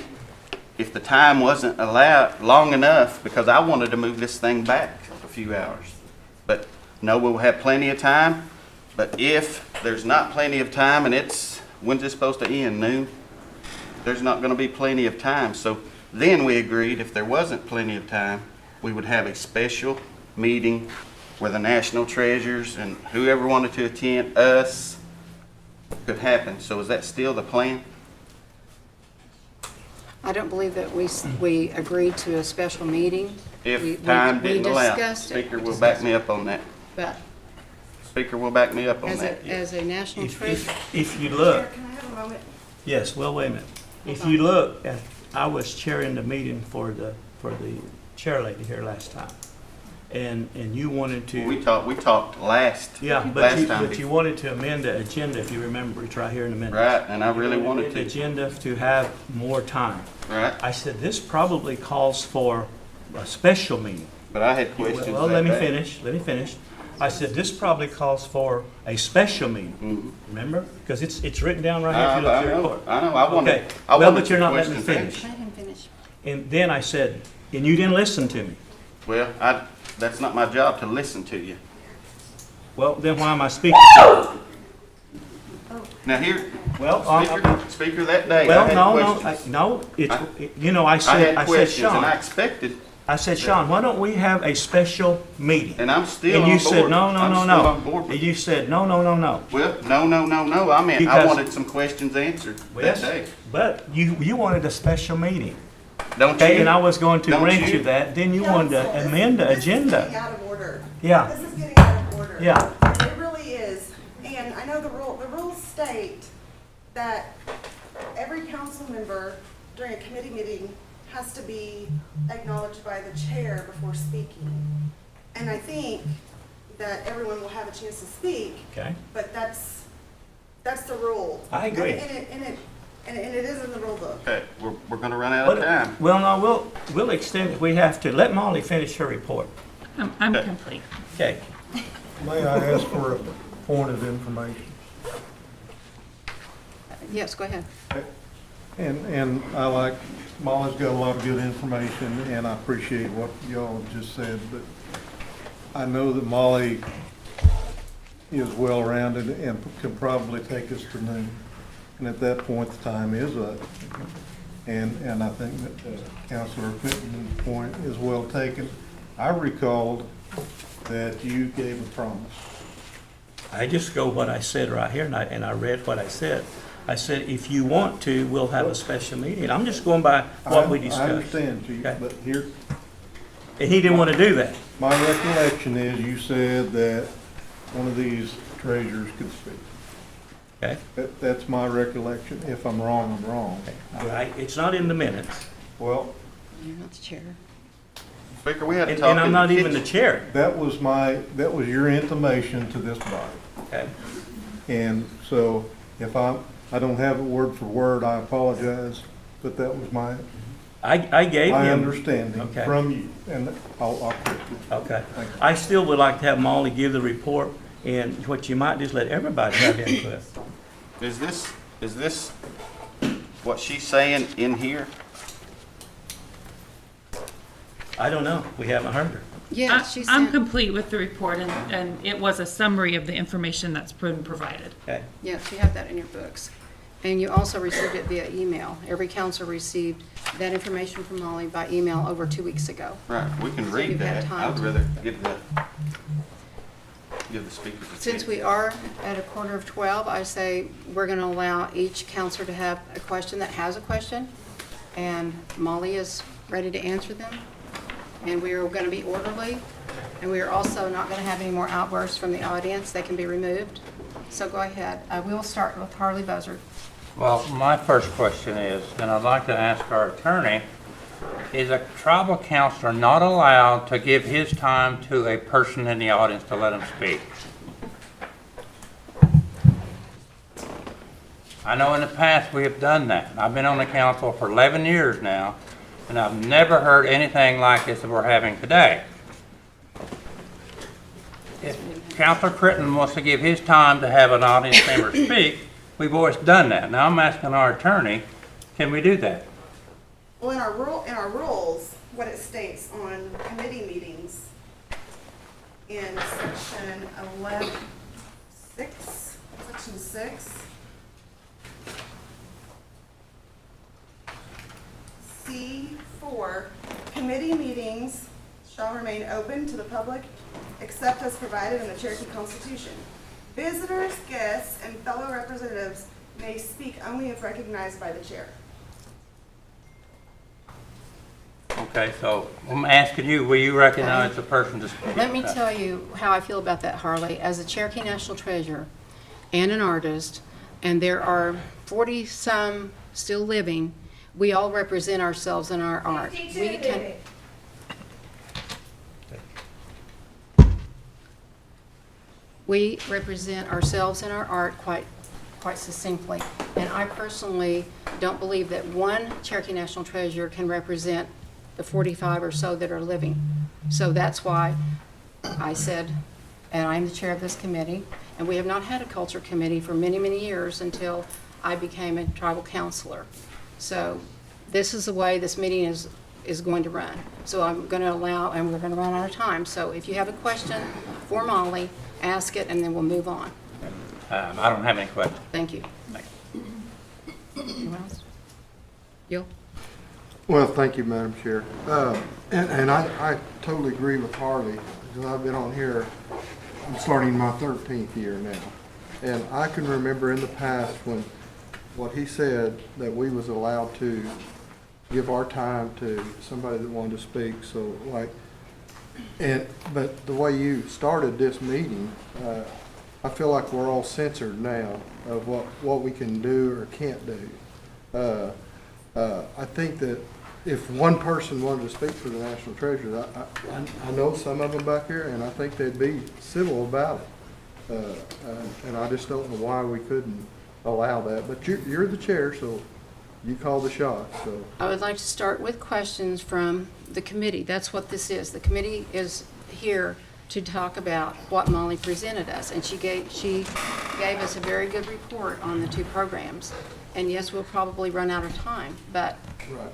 Speaker 1: if the time wasn't allowed long enough, because I wanted to move this thing back a few hours. But no, we'll have plenty of time. But if there's not plenty of time and when's it supposed to end, noon? There's not gonna be plenty of time. So then we agreed if there wasn't plenty of time, we would have a special meeting where the national treasures and whoever wanted to attend, us, could happen. So is that still the plan?
Speaker 2: I don't believe that we agreed to a special meeting.
Speaker 1: If
Speaker 2: We
Speaker 1: time didn't allow.
Speaker 2: discussed it.
Speaker 1: Speaker will back me up on that.
Speaker 2: But
Speaker 1: Speaker will back me up on
Speaker 2: as
Speaker 1: that.
Speaker 2: as a national treasure,
Speaker 6: If you look,
Speaker 4: Can I have a moment?
Speaker 6: yes, well, wait a minute. If you look, I was chairing the meeting for the chair lady here last time. And you wanted to.
Speaker 1: We talked last
Speaker 6: But
Speaker 1: time.
Speaker 6: you wanted to amend the agenda, if you remember, it's right here in a minute.
Speaker 1: Right, and I really wanted
Speaker 6: The
Speaker 1: to.
Speaker 6: agenda to have more time.
Speaker 1: Right,
Speaker 6: I said, this probably calls for a special meeting.
Speaker 1: but I had questions.
Speaker 6: Well, let me finish. I said, this probably calls for a special meeting, remember? Because it's written down right here if you look at your report.
Speaker 1: I know, I wanted.
Speaker 6: Okay,
Speaker 1: I
Speaker 6: well,
Speaker 1: wanted
Speaker 6: but you're
Speaker 1: some
Speaker 6: not letting me
Speaker 1: questions
Speaker 6: finish.
Speaker 2: let him finish.
Speaker 6: And then I said, and you didn't listen to me.
Speaker 1: Well, that's not my job to listen to you.
Speaker 6: Well, then why am I speaking?
Speaker 1: Now here,
Speaker 6: Well,
Speaker 1: Speaker, that day, I
Speaker 6: well,
Speaker 1: had questions.
Speaker 6: no, I
Speaker 1: I
Speaker 6: said,
Speaker 1: had questions, and I
Speaker 6: Sean,
Speaker 1: expected,
Speaker 6: I said, Sean, why don't we have a special meeting?
Speaker 1: and I'm still
Speaker 6: And
Speaker 1: on
Speaker 6: you
Speaker 1: board.
Speaker 6: said, no.
Speaker 1: I'm still on board
Speaker 6: And
Speaker 1: with-
Speaker 6: you said, no.
Speaker 1: Well, no, I meant, I
Speaker 6: Because-
Speaker 1: wanted some questions answered that
Speaker 6: Yes,
Speaker 1: day.
Speaker 6: but you wanted a special meeting.
Speaker 1: Don't
Speaker 6: Okay,
Speaker 1: you?
Speaker 6: and I was going to
Speaker 1: Don't
Speaker 6: grant
Speaker 1: you?
Speaker 6: you that, then you wanted to amend the agenda.
Speaker 16: Out of order.
Speaker 6: Yeah,
Speaker 16: This is getting out of order.
Speaker 6: yeah.
Speaker 16: It really is. And I know the rules state that every council member during a committee meeting has to be acknowledged by the chair before speaking. And I think that everyone will have a chance to speak,
Speaker 6: Okay,
Speaker 16: but that's the rule.
Speaker 6: I agree.
Speaker 16: And it is in the rule book.
Speaker 1: Okay, we're gonna run out of time.
Speaker 6: well, no, we'll extend it, we have to. Let Molly finish her report.
Speaker 15: I'm complete.
Speaker 6: Okay,
Speaker 11: May I ask for a point of information?
Speaker 2: Yes, go ahead.
Speaker 11: And I like, Molly's got a lot of good information, and I appreciate what y'all just said, but I know that Molly is well-rounded and can probably take us to noon. And at that point, the time is up. And I think that Councilor Pitten's point is well taken. I recalled that you gave a promise.
Speaker 6: I just go what I said right here, and I read what I said. I said, if you want to, we'll have a special meeting. I'm just going by what we discussed.
Speaker 11: I understand, Chief,
Speaker 6: Okay.
Speaker 11: but here,
Speaker 6: And he didn't want to do that.
Speaker 11: my recollection is you said that one of these treasurers could speak.
Speaker 6: Okay?
Speaker 11: That's my recollection. If I'm wrong, I'm wrong.
Speaker 6: Right, it's not in the minutes.
Speaker 11: Well,
Speaker 2: You're not the chair.
Speaker 1: Speaker, we had to
Speaker 6: And
Speaker 1: talk
Speaker 6: and I'm
Speaker 1: in
Speaker 6: not
Speaker 1: the
Speaker 6: even the
Speaker 1: kitchen.
Speaker 6: chair.
Speaker 11: that was your intimation to this body.
Speaker 6: Okay?
Speaker 11: And so if I don't have it word for word, I apologize, but that was my
Speaker 6: I gave him.
Speaker 11: understanding
Speaker 6: Okay.
Speaker 11: from you, and I'll quit.
Speaker 6: Okay.
Speaker 11: Thank you.
Speaker 6: I still would like to have Molly give the report, and what you might just let everybody have input.
Speaker 1: Is this what she's saying in here?
Speaker 6: I don't know. We haven't heard her.
Speaker 2: Yeah, she
Speaker 15: I'm
Speaker 2: sent,
Speaker 15: complete with the report, and it was a summary of the information that's been provided.
Speaker 6: Okay?
Speaker 2: yes, you have that in your books. And you also received it via email. Every council received that information from Molly by email over 2 weeks ago.
Speaker 1: Right, we can
Speaker 2: So
Speaker 1: read
Speaker 2: you've had
Speaker 1: that.
Speaker 2: time
Speaker 1: I would
Speaker 2: to-
Speaker 1: rather give the speaker the
Speaker 2: Since
Speaker 1: chance.
Speaker 2: we are at 11:45, I say we're going to allow each counselor to have a question that has a question, and Molly is ready to answer them. And we are going to be orderly, and we are also not going to have any more outbursts from the audience. They can be removed. So go ahead. We will start with Harley Buzzard.
Speaker 17: Well, my first question is, and I'd like to ask our attorney, is a tribal counselor not allowed to give his time to a person in the audience to let him speak? I know in the past we have done that. I've been on the council for 11 years now, and I've never heard anything like this that we're having today. If Councilor Critton wants to give his time to have an audience member speak, we've always done that. Now I'm asking our attorney, can we do that?
Speaker 16: Well, in our rules, what it states on committee meetings in section 6, C4, committee meetings shall remain open to the public except as provided in the Cherokee Constitution. Visitors, guests, and fellow representatives may speak only if recognized by the chair.
Speaker 17: Okay, so I'm asking you, will you recognize the person to speak?
Speaker 2: Let me tell you how I feel about that, Harley. As a Cherokee National Treasurer and an artist, and there are 40-some still living, we all represent ourselves in our art. We can, we represent ourselves in our art quite succinctly. And I personally don't believe that one Cherokee National Treasurer can represent the 45 or so that are living. So that's why I said, and I'm the chair of this committee, and we have not had a culture committee for many, many years until I became a tribal counselor. So this is the way this meeting is going to run. So I'm going to allow, and we're going to run out of time. So if you have a question for Molly, ask it, and then we'll move on.
Speaker 17: I don't have any questions.
Speaker 2: Thank you.
Speaker 17: Thank
Speaker 2: Anyone else? Gil?
Speaker 11: Well, thank you, Madam Chair. And I totally agree with Harley, because I've been on here, I'm starting my 13th year now. And I can remember in the past when what he said, that we was allowed to give our time to somebody that wanted to speak, so like, but the way you started this meeting, I feel like we're all censored now of what we can do or can't do. I think that if one person wanted to speak for the National Treasurer, I know some of them back here, and I think they'd be civil about it. And I just don't know why we couldn't allow that. But you're the chair, so you call the shots. So
Speaker 2: I would like to start with questions from the committee. That's what this is. The committee is here to talk about what Molly presented us, and she gave us a very good report on the two programs. And yes, we'll probably run out of time, but
Speaker 11: right.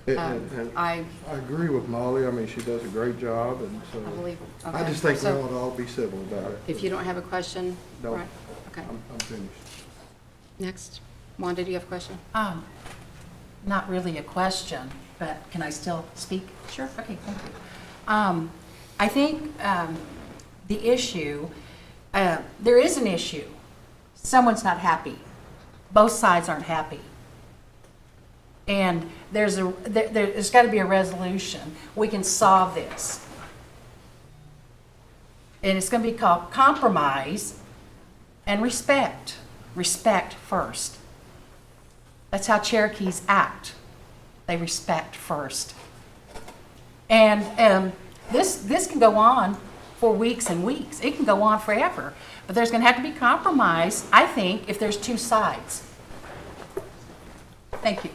Speaker 11: And I agree with Molly. I mean, she does a great job, and so
Speaker 2: I believe. Okay.
Speaker 11: I just think
Speaker 2: So,
Speaker 11: we ought to all be civil about it.
Speaker 2: if you don't have a question,
Speaker 11: No.
Speaker 2: right? Okay.
Speaker 11: I'm finished.
Speaker 2: Next, Wanda, do you have a question?
Speaker 8: Not really a question, but can I still speak?
Speaker 2: Sure.
Speaker 8: Okay, thank you. I think the issue, there is an issue. Someone's not happy. Both sides aren't happy. And there's got to be a resolution. We can solve this. And it's going to be called compromise and respect. Respect first. That's how Cherokees act. They respect first. And this can go on for weeks and weeks. It can go on forever. But there's going to have to be compromise, I think, if there's two sides. Thank you.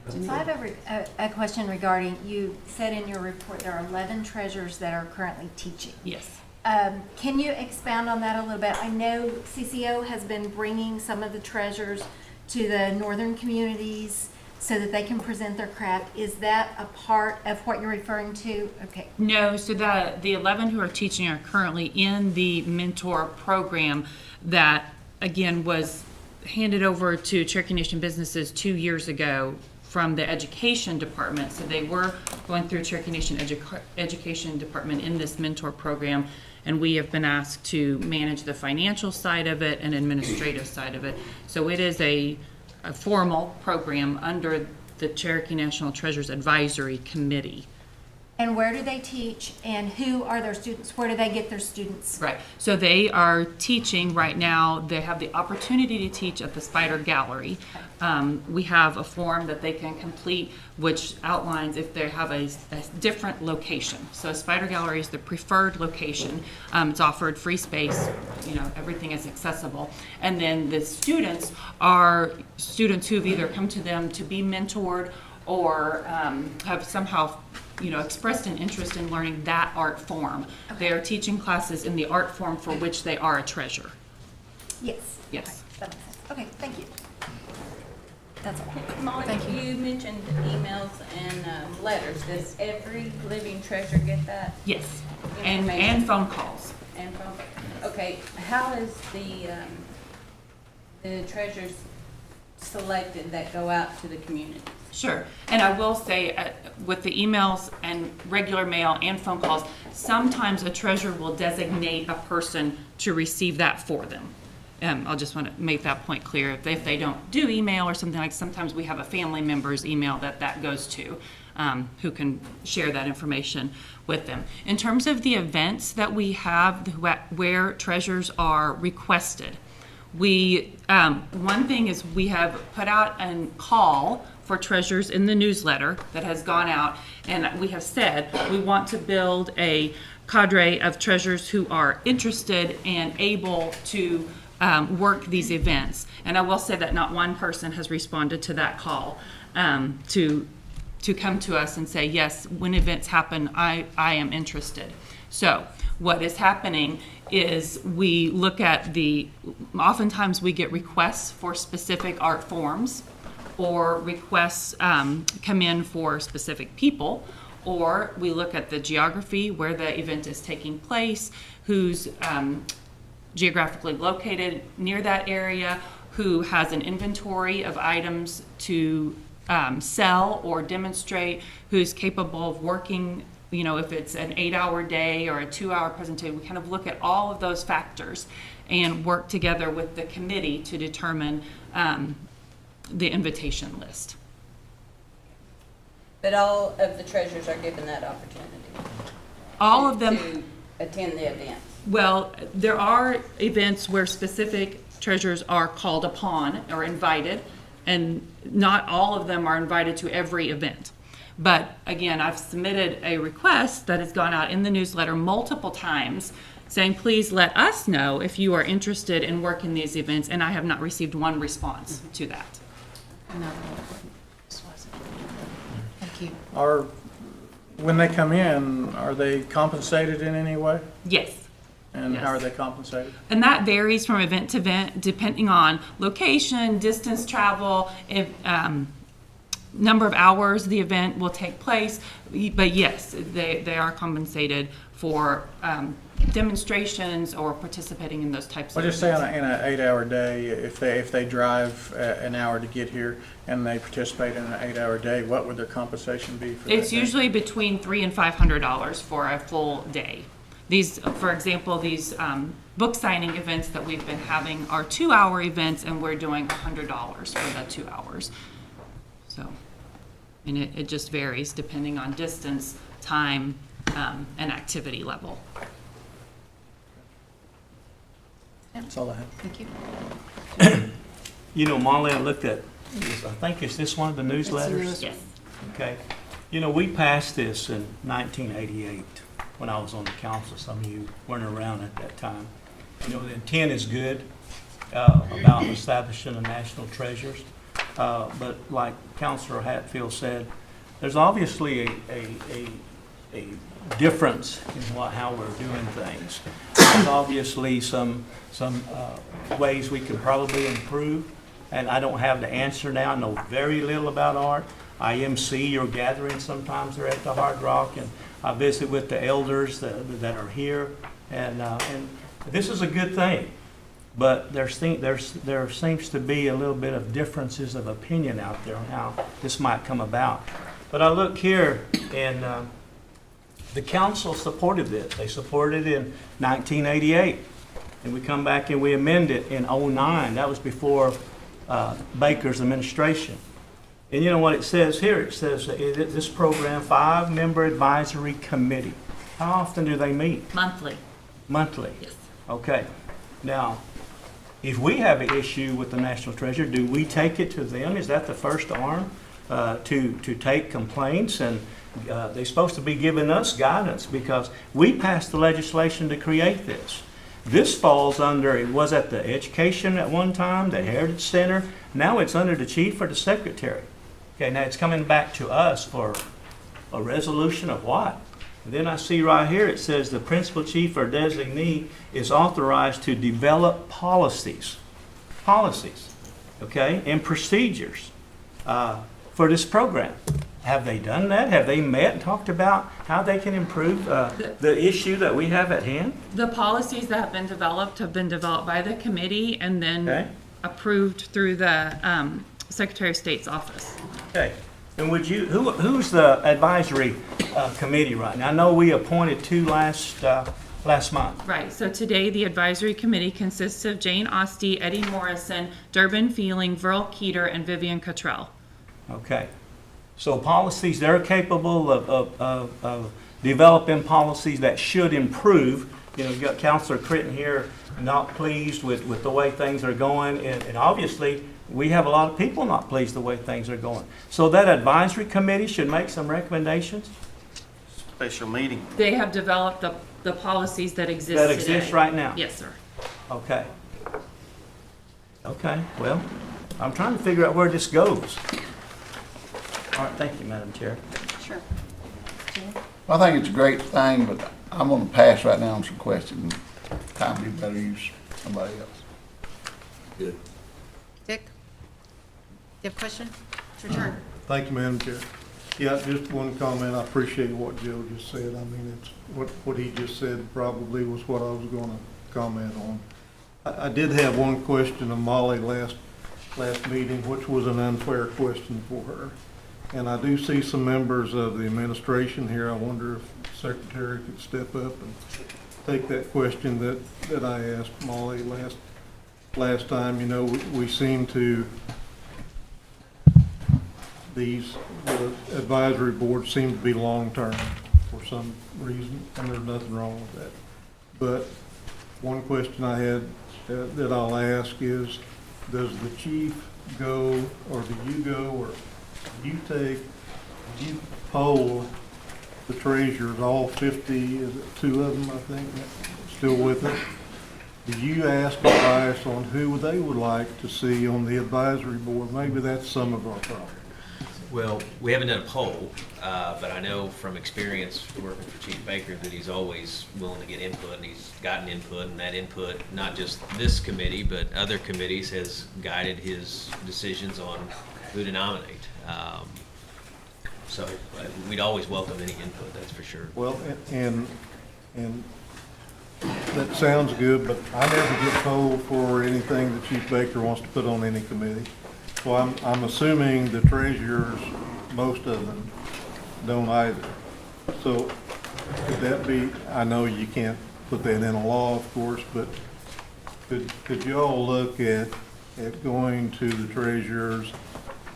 Speaker 9: So I have a question regarding, you said in your report there are 11 treasurers that are currently teaching.
Speaker 15: Yes.
Speaker 9: Can you expound on that a little bit? I know CCO has been bringing some of the treasurers to the northern communities so that they can present their craft. Is that a part of what you're referring to? Okay.
Speaker 15: No, so the 11 who are teaching are currently in the mentor program that, again, was handed over to Cherokee Nation businesses 2 years ago from the education department. So they were going through Cherokee Nation education department in this mentor program, and we have been asked to manage the financial side of it and administrative side of it. So it is a formal program under the Cherokee National Treasures Advisory Committee.
Speaker 9: And where do they teach, and who are their students? Where do they get their students?
Speaker 15: Right. So they are teaching right now. They have the opportunity to teach at the Spider Gallery. We have a form that they can complete which outlines if they have a different location. So Spider Gallery is the preferred location. It's offered free space. You know, everything is accessible. And then the students are students who've either come to them to be mentored or have somehow expressed an interest in learning that art form. Okay. They are teaching classes in the art form for which they are a treasurer.
Speaker 9: Yes.
Speaker 15: Yes.
Speaker 9: Okay, that makes sense. Okay, thank you. That's all.
Speaker 18: Molly,
Speaker 2: Thank you.
Speaker 18: you mentioned emails and letters. Does every living treasure get that?
Speaker 15: Yes,
Speaker 18: Information.
Speaker 15: and phone calls.
Speaker 18: And phone. Okay, how is the treasures selected that go out to the community?
Speaker 15: Sure, and I will say, with the emails and regular mail and phone calls, sometimes a treasurer will designate a person to receive that for them. I'll just want to make that point clear. If they don't do email or something, like sometimes we have a family member's email that goes to, who can share that information with them. In terms of the events that we have where treasures are requested, one thing is we have put out a call for treasures in the newsletter that has gone out, and we have said we want to build a cadre of treasurers who are interested and able to work these events. And I will say that not one person has responded to that call to come to us and say, yes, when events happen, I am interested. So what is happening is we look at oftentimes we get requests for specific art forms, or requests come in for specific people, or we look at the geography where the event is taking place, who's geographically located near that area, who has an inventory of items to sell or demonstrate, who's capable of working, if it's an 8-hour day or a 2-hour presentation. We kind of look at all of those factors and work together with the committee to determine the invitation list.
Speaker 18: But all of the treasurers are given that opportunity?
Speaker 15: All of them.
Speaker 18: To attend the event?
Speaker 15: Well, there are events where specific treasurers are called upon or invited, and not all of them are invited to every event. But again, I've submitted a request that has gone out in the newsletter multiple times saying, please let us know if you are interested in working these events, and I have not received one response to that.
Speaker 2: Thank you.
Speaker 10: When they come in, are they compensated in any way?
Speaker 15: Yes.
Speaker 10: And
Speaker 15: Yes.
Speaker 10: how are they compensated?
Speaker 15: And that varies from event to event, depending on location, distance travel, number of hours the event will take place. But yes, they are compensated for demonstrations or participating in those types
Speaker 10: Well,
Speaker 15: of
Speaker 10: just say
Speaker 15: events.
Speaker 10: in an 8-hour day, if they drive an hour to get here and they participate in an 8-hour day, what would their compensation be for that
Speaker 15: It's
Speaker 10: day?
Speaker 15: usually between $300 and $500 for a full day. These, for example, these book signing events that we've been having are 2-hour events, and we're doing $100 for the 2 hours. So, and it just varies depending on distance, time, and activity level.
Speaker 10: That's all I have.
Speaker 2: Thank you.
Speaker 6: Molly, I looked at this, I think, is this one of the newsletters?
Speaker 15: Yes.
Speaker 6: Okay. We passed this in 1988 when I was on the council. Some of you weren't around at that time. The intent is good about establishing the national treasures. But like Councilor Hatfield said, there's obviously a difference in how we're doing things. There's obviously some ways we could probably improve, and I don't have the answer now. I know very little about art. I MC your gathering sometimes. They're at the Hard Rock, and I visit with the elders that are here, and this is a good thing. But there seems to be a little bit of differences of opinion out there on how this might come about. But I look here, and the council supported this. They supported it in 1988. And we come back and we amend it in 09. That was before Baker's administration. And you know what it says here? It says this program, 5-member advisory committee. How often do they meet?
Speaker 15: Monthly.
Speaker 6: Monthly?
Speaker 15: Yes.
Speaker 6: Okay. Now, if we have an issue with the National Treasure, do we take it to them? Is that the first arm to take complaints? And they're supposed to be giving us guidance, because we passed the legislation to create this. This falls under, it was at the education at one time, the Heritage Center. Now it's under the chief or the secretary. Okay, now it's coming back to us for a resolution of what? And then I see right here, it says the principal chief or designee is authorized to develop policies, okay, and procedures for this program. Have they done that? Have they met and talked about how they can improve the issue that we have at hand?
Speaker 15: The policies that have been developed by the committee and then
Speaker 6: Okay.
Speaker 15: approved through the Secretary of State's office.
Speaker 6: Okay. And would you, who's the advisory committee right now? I know we appointed two last month.
Speaker 15: Right, so today the advisory committee consists of Jane Ostie, Eddie Morrison, Durbin Feeling, Verl Keeter, and Vivian Cottrell.
Speaker 6: Okay. So policies, they're capable of developing policies that should improve. You know, you've got Counselor Critton here not pleased with the way things are going, and obviously we have a lot of people not pleased the way things are going. So that advisory committee should make some recommendations?
Speaker 1: Special meeting.
Speaker 15: They have developed the policies that exist
Speaker 6: That
Speaker 15: today.
Speaker 6: exist right now?
Speaker 15: Yes, sir.
Speaker 6: Okay. Okay, well, I'm trying to figure out where this goes. All right, thank you, Madam Chair.
Speaker 2: Sure.
Speaker 5: I think it's a great thing, but I'm gonna pass right now on some questions. Time to better use somebody else.
Speaker 2: Dick? You have a question? It's your turn.
Speaker 11: Thank you, Madam Chair. Yeah, just one comment. I appreciate what Joe just said. I mean, it's, what he just said probably was what I was gonna comment on. I did have one question of Molly last meeting, which was an unfair question for her. And I do see some members of the administration here. I wonder if the Secretary could step up and take that question that I asked Molly last time. You know, we seem to, the advisory boards seem to be long-term for some reason, and there's nothing wrong with that. But one question I had that I'll ask is, does the chief go, or do you go, or do you poll the treasurers, all 50, is it 2 of them, I think, still with us? Do you ask advice on who they would like to see on the advisory board? Maybe that's some of our problem.
Speaker 19: Well, we haven't done a poll, but I know from experience working for Chief Baker that he's always willing to get input, and he's gotten input, and that input, not just this committee, but other committees, has guided his decisions on who to nominate. So we'd always welcome any input, that's for sure.
Speaker 11: Well, and that sounds good, but I never get told for anything that Chief Baker wants to put on any committee. So I'm assuming the treasurers, most of them, don't either. So could that be, I know you can't put that in a law, of course, but could you all look at going to the treasurers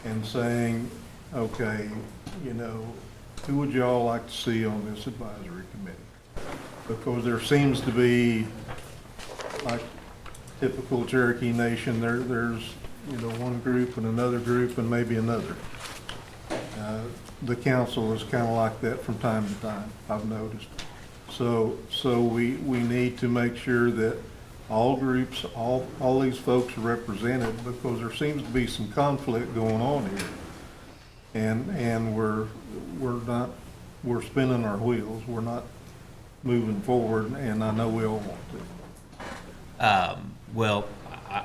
Speaker 11: and saying, okay, you know, who would y'all like to see on this advisory committee? Because there seems to be, like typical Cherokee Nation, there's, you know, one group and another group and maybe another. The council is kind of like that from time to time, I've noticed. So we need to make sure that all groups, all these folks are represented, because there seems to be some conflict going on here. And we're spinning our wheels. We're not moving forward, and I know we all want to.
Speaker 19: Well,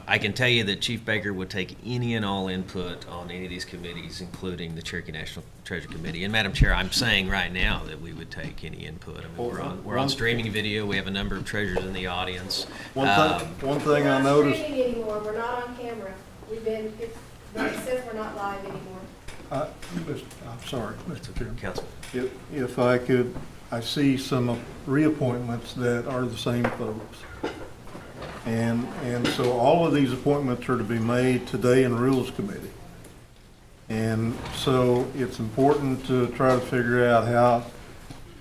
Speaker 19: I can tell you that Chief Baker would take any and all input on any of these committees, including the Cherokee National Treasure Committee. And Madam Chair, I'm saying right now that we would take any input. I mean, we're on streaming video. We have a number of treasurers in the audience.
Speaker 11: One thing I noticed.
Speaker 4: We're not streaming anymore. We're not on camera. It says we're not live anymore.
Speaker 11: I'm sorry, Mr. Chairman.
Speaker 19: Council.
Speaker 11: If I could, I see some reappointments that are the same folks. And so all of these appointments are to be made today in Rules Committee. And so it's important to try to figure out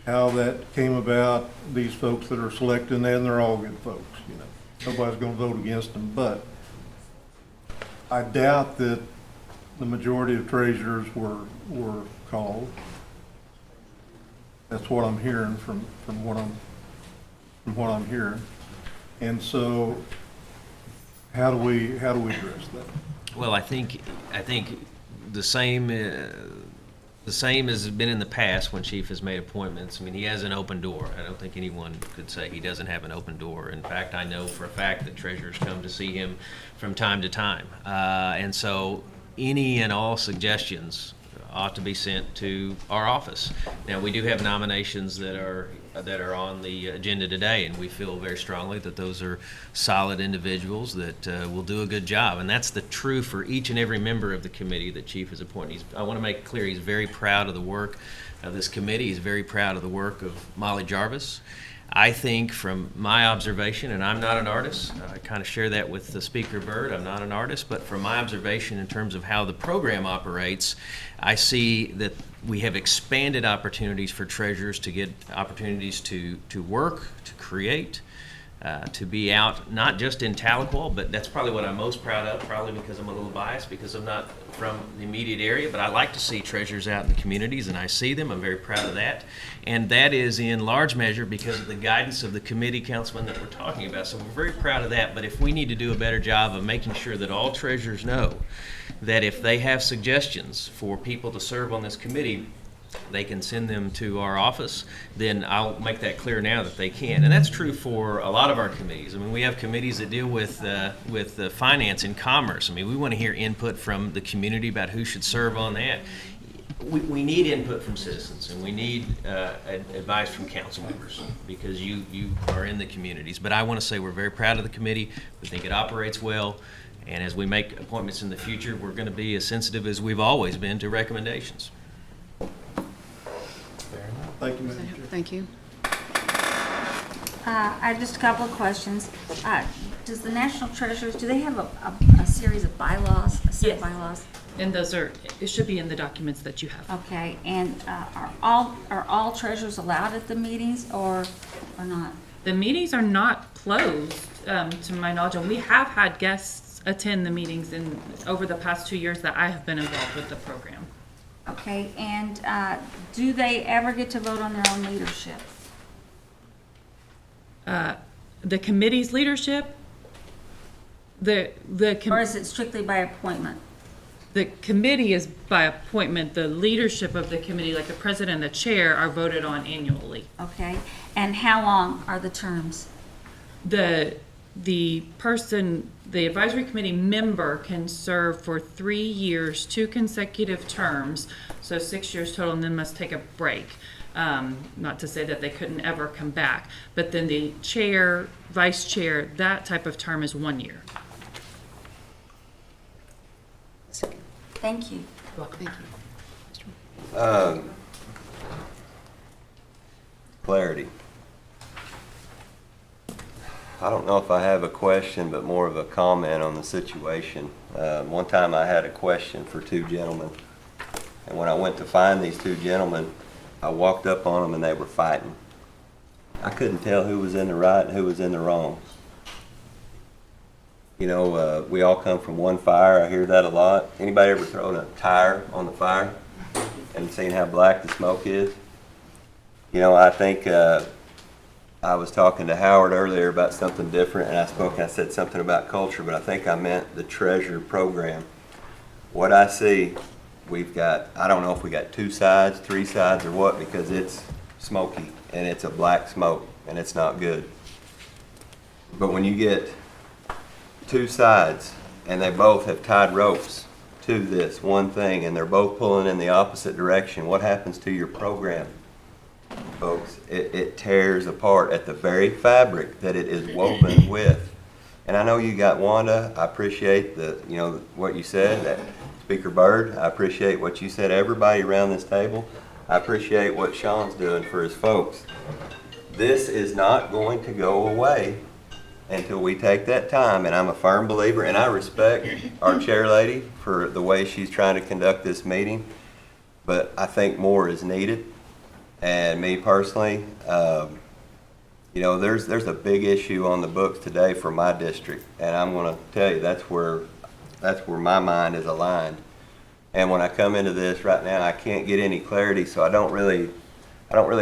Speaker 11: how that came about, these folks that are selected, and they're all good folks, you know. Nobody's gonna vote against them, but I doubt that the majority of treasurers were called. That's what I'm hearing from what I'm hearing. And so how do we address that?
Speaker 19: Well, I think the same has been in the past when Chief has made appointments. I mean, he has an open door. I don't think anyone could say he doesn't have an open door. In fact, I know for a fact that treasurers come to see him from time to time. And so any and all suggestions ought to be sent to our office. Now, we do have nominations that are on the agenda today, and we feel very strongly that those are solid individuals that will do a good job. And that's the true for each and every member of the committee that Chief is appointing. I want to make it clear he's very proud of the work of this committee. He's very proud of the work of Molly Jarvis. I think from my observation, and I'm not an artist, I kind of share that with the Speaker Byrd, I'm not an artist, but from my observation in terms of how the program operates, I see that we have expanded opportunities for treasurers to get opportunities to work, to create, to be out, not just in Tahlequah, but that's probably what I'm most proud of, probably because I'm a little biased because I'm not from the immediate area, but I like to see treasurers out in the communities, and I see them. I'm very proud of that. And that is in large measure because of the guidance of the committee councilman that we're talking about. So we're very proud of that, but if we need to do a better job of making sure that all treasurers know that if they have suggestions for people to serve on this committee, they can send them to our office, then I'll make that clear now that they can. And that's true for a lot of our committees. I mean, we have committees that deal with finance and commerce. I mean, we want to hear input from the community about who should serve on that. We need input from citizens, and we need advice from council members because you are in the communities. But I want to say we're very proud of the committee. We think it operates well. And as we make appointments in the future, we're going to be as sensitive as we've always been to recommendations.
Speaker 11: Thank you, Madam Chair.
Speaker 2: Thank you.
Speaker 20: I have just a couple of questions. Does the National Treasures, do they have a series of bylaws, a set of bylaws?
Speaker 15: And those are, it should be in the documents that you have.
Speaker 20: Okay, and are all treasurers allowed at the meetings or not?
Speaker 15: The meetings are not closed, to my knowledge, and we have had guests attend the meetings over the past 2 years that I have been involved with the program.
Speaker 20: Okay, and do they ever get to vote on their own leadership?
Speaker 15: The committee's leadership,
Speaker 20: Or is it strictly by appointment?
Speaker 15: the committee is by appointment. The leadership of the committee, like the president and the chair, are voted on annually.
Speaker 20: Okay, and how long are the terms?
Speaker 15: The person, the advisory committee member can serve for 3 years, 2 consecutive terms, so 6 years total, and then must take a break. Not to say that they couldn't ever come back, but then the chair, vice chair, that type of term is 1 year.
Speaker 20: Thank you.
Speaker 2: Thank you.
Speaker 3: Clarity. I don't know if I have a question, but more of a comment on the situation. One time I had a question for 2 gentlemen, and when I went to find these 2 gentlemen, I walked up on them and they were fighting. I couldn't tell who was in the right and who was in the wrong. You know, we all come from one fire. I hear that a lot. Anybody ever thrown a tire on the fire and seen how black the smoke is? You know, I think I was talking to Howard earlier about something different, and I said something about culture, but I think I meant the treasure program. What I see, we've got, I don't know if we got 2 sides, 3 sides, or what, because it's smoky, and it's a black smoke, and it's not good. But when you get 2 sides, and they both have tied ropes to this one thing, and they're both pulling in the opposite direction, what happens to your program? Folks, it tears apart at the very fabric that it is woven with. And I know you got Wanda. I appreciate what you said. That Speaker Byrd, I appreciate what you said. Everybody around this table, I appreciate what Sean's doing for his folks. This is not going to go away until we take that time. And I'm a firm believer, and I respect our chair lady for the way she's trying to conduct this meeting. But I think more is needed. And me personally, you know, there's a big issue on the books today for my district, and I'm going to tell you that's where my mind is aligned. And when I come into this right now, I can't get any clarity, so I don't really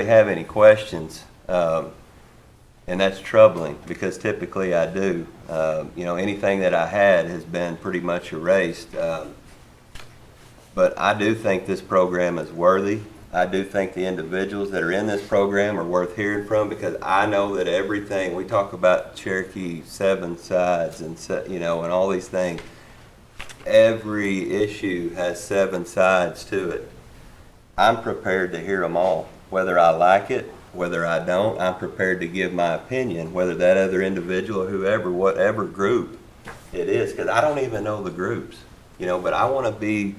Speaker 3: have any questions, and that's troubling because typically I do. You know, anything that I had has been pretty much erased. But I do think this program is worthy. I do think the individuals that are in this program are worth hearing from because I know that everything, we talk about Cherokee 7 sides and, you know, and all these things. every issue has 7 sides to it. I'm prepared to hear them all. Whether I like it, whether I don't, I'm prepared to give my opinion, whether that other individual or whoever, whatever group it is, because I don't even know the groups, but I want to be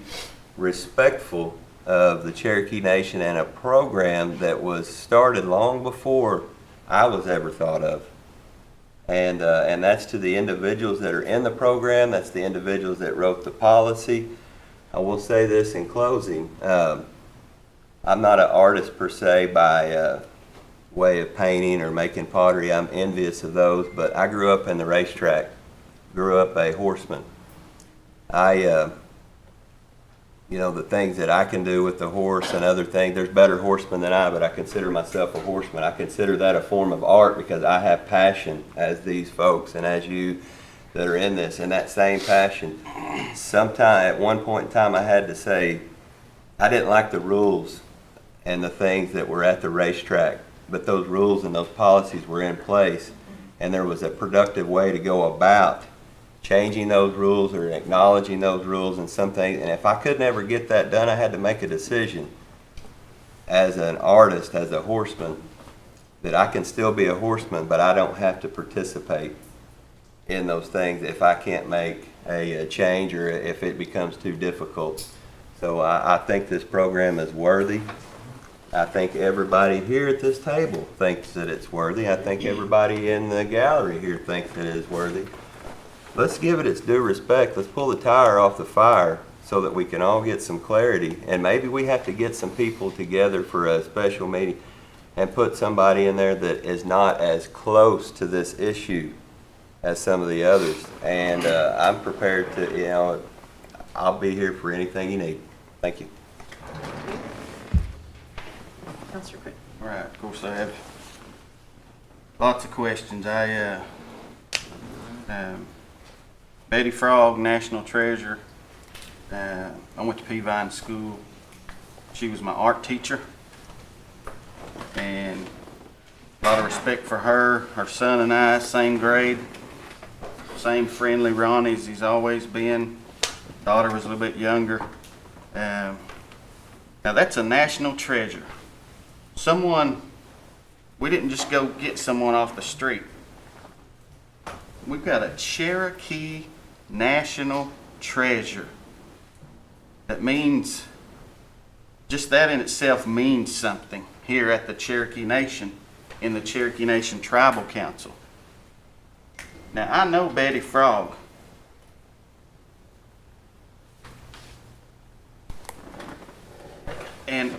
Speaker 3: respectful of the Cherokee Nation and a program that was started long before I was ever thought of. And that's to the individuals that are in the program, that's the individuals that wrote the policy. I will say this in closing. I'm not an artist per se by way of painting or making pottery. I'm envious of those, but I grew up in the racetrack, grew up a horseman. The things that I can do with the horse and other things, there's better horsemen than I, but I consider myself a horseman. I consider that a form of art because I have passion as these folks and as you that are in this, and that same passion. Sometime, at one point in time, I had to say, I didn't like the rules and the things that were at the racetrack, but those rules and those policies were in place, and there was a productive way to go about changing those rules or acknowledging those rules and some things. And if I could never get that done, I had to make a decision as an artist, as a horseman, that I can still be a horseman, but I don't have to participate in those things if I can't make a change or if it becomes too difficult. So I think this program is worthy. I think everybody here at this table thinks that it's worthy. I think everybody in the gallery here thinks that it is worthy. Let's give it its due respect. Let's pull the tire off the fire so that we can all get some clarity. And maybe we have to get some people together for a special meeting and put somebody in there that is not as close to this issue as some of the others. And I'm prepared to, I'll be here for anything you need. Thank you.
Speaker 2: Councilor Quick.
Speaker 1: All right, of course I have lots of questions. Betty Frog, National Treasure. I went to Peavine School. She was my art teacher. And a lot of respect for her. Her son and I, same grade. Same friendly Ronnie as he's always been. Daughter was a little bit younger. Now that's a national treasure. We didn't just go get someone off the street. We've got a Cherokee national treasure. That means, just that in itself means something here at the Cherokee Nation, in the Cherokee Nation Tribal Council. Now, I know Betty Frog. And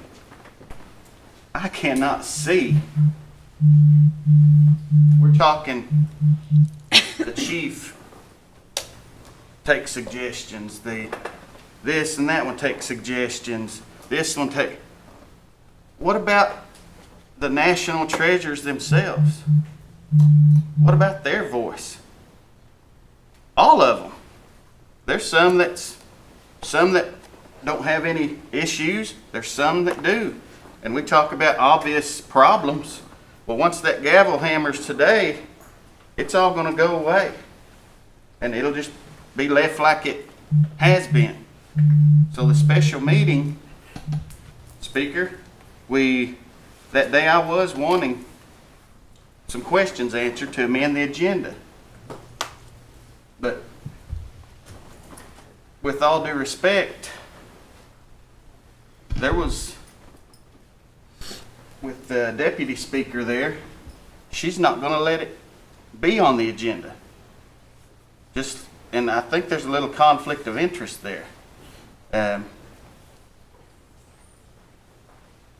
Speaker 1: I cannot see. We're talking the chief takes suggestions, this and that one takes suggestions, this one take. What about the national treasures themselves? What about their voice? All of them. There's some that don't have any issues. There's some that do. And we talk about obvious problems. Well, once that gavel hammers today, it's all going to go away. And it'll just be left like it has been. So the special meeting, Speaker, that day I was wanting some questions answered to amend the agenda. But with all due respect, there was, with the deputy speaker there, she's not going to let it be on the agenda. And I think there's a little conflict of interest there.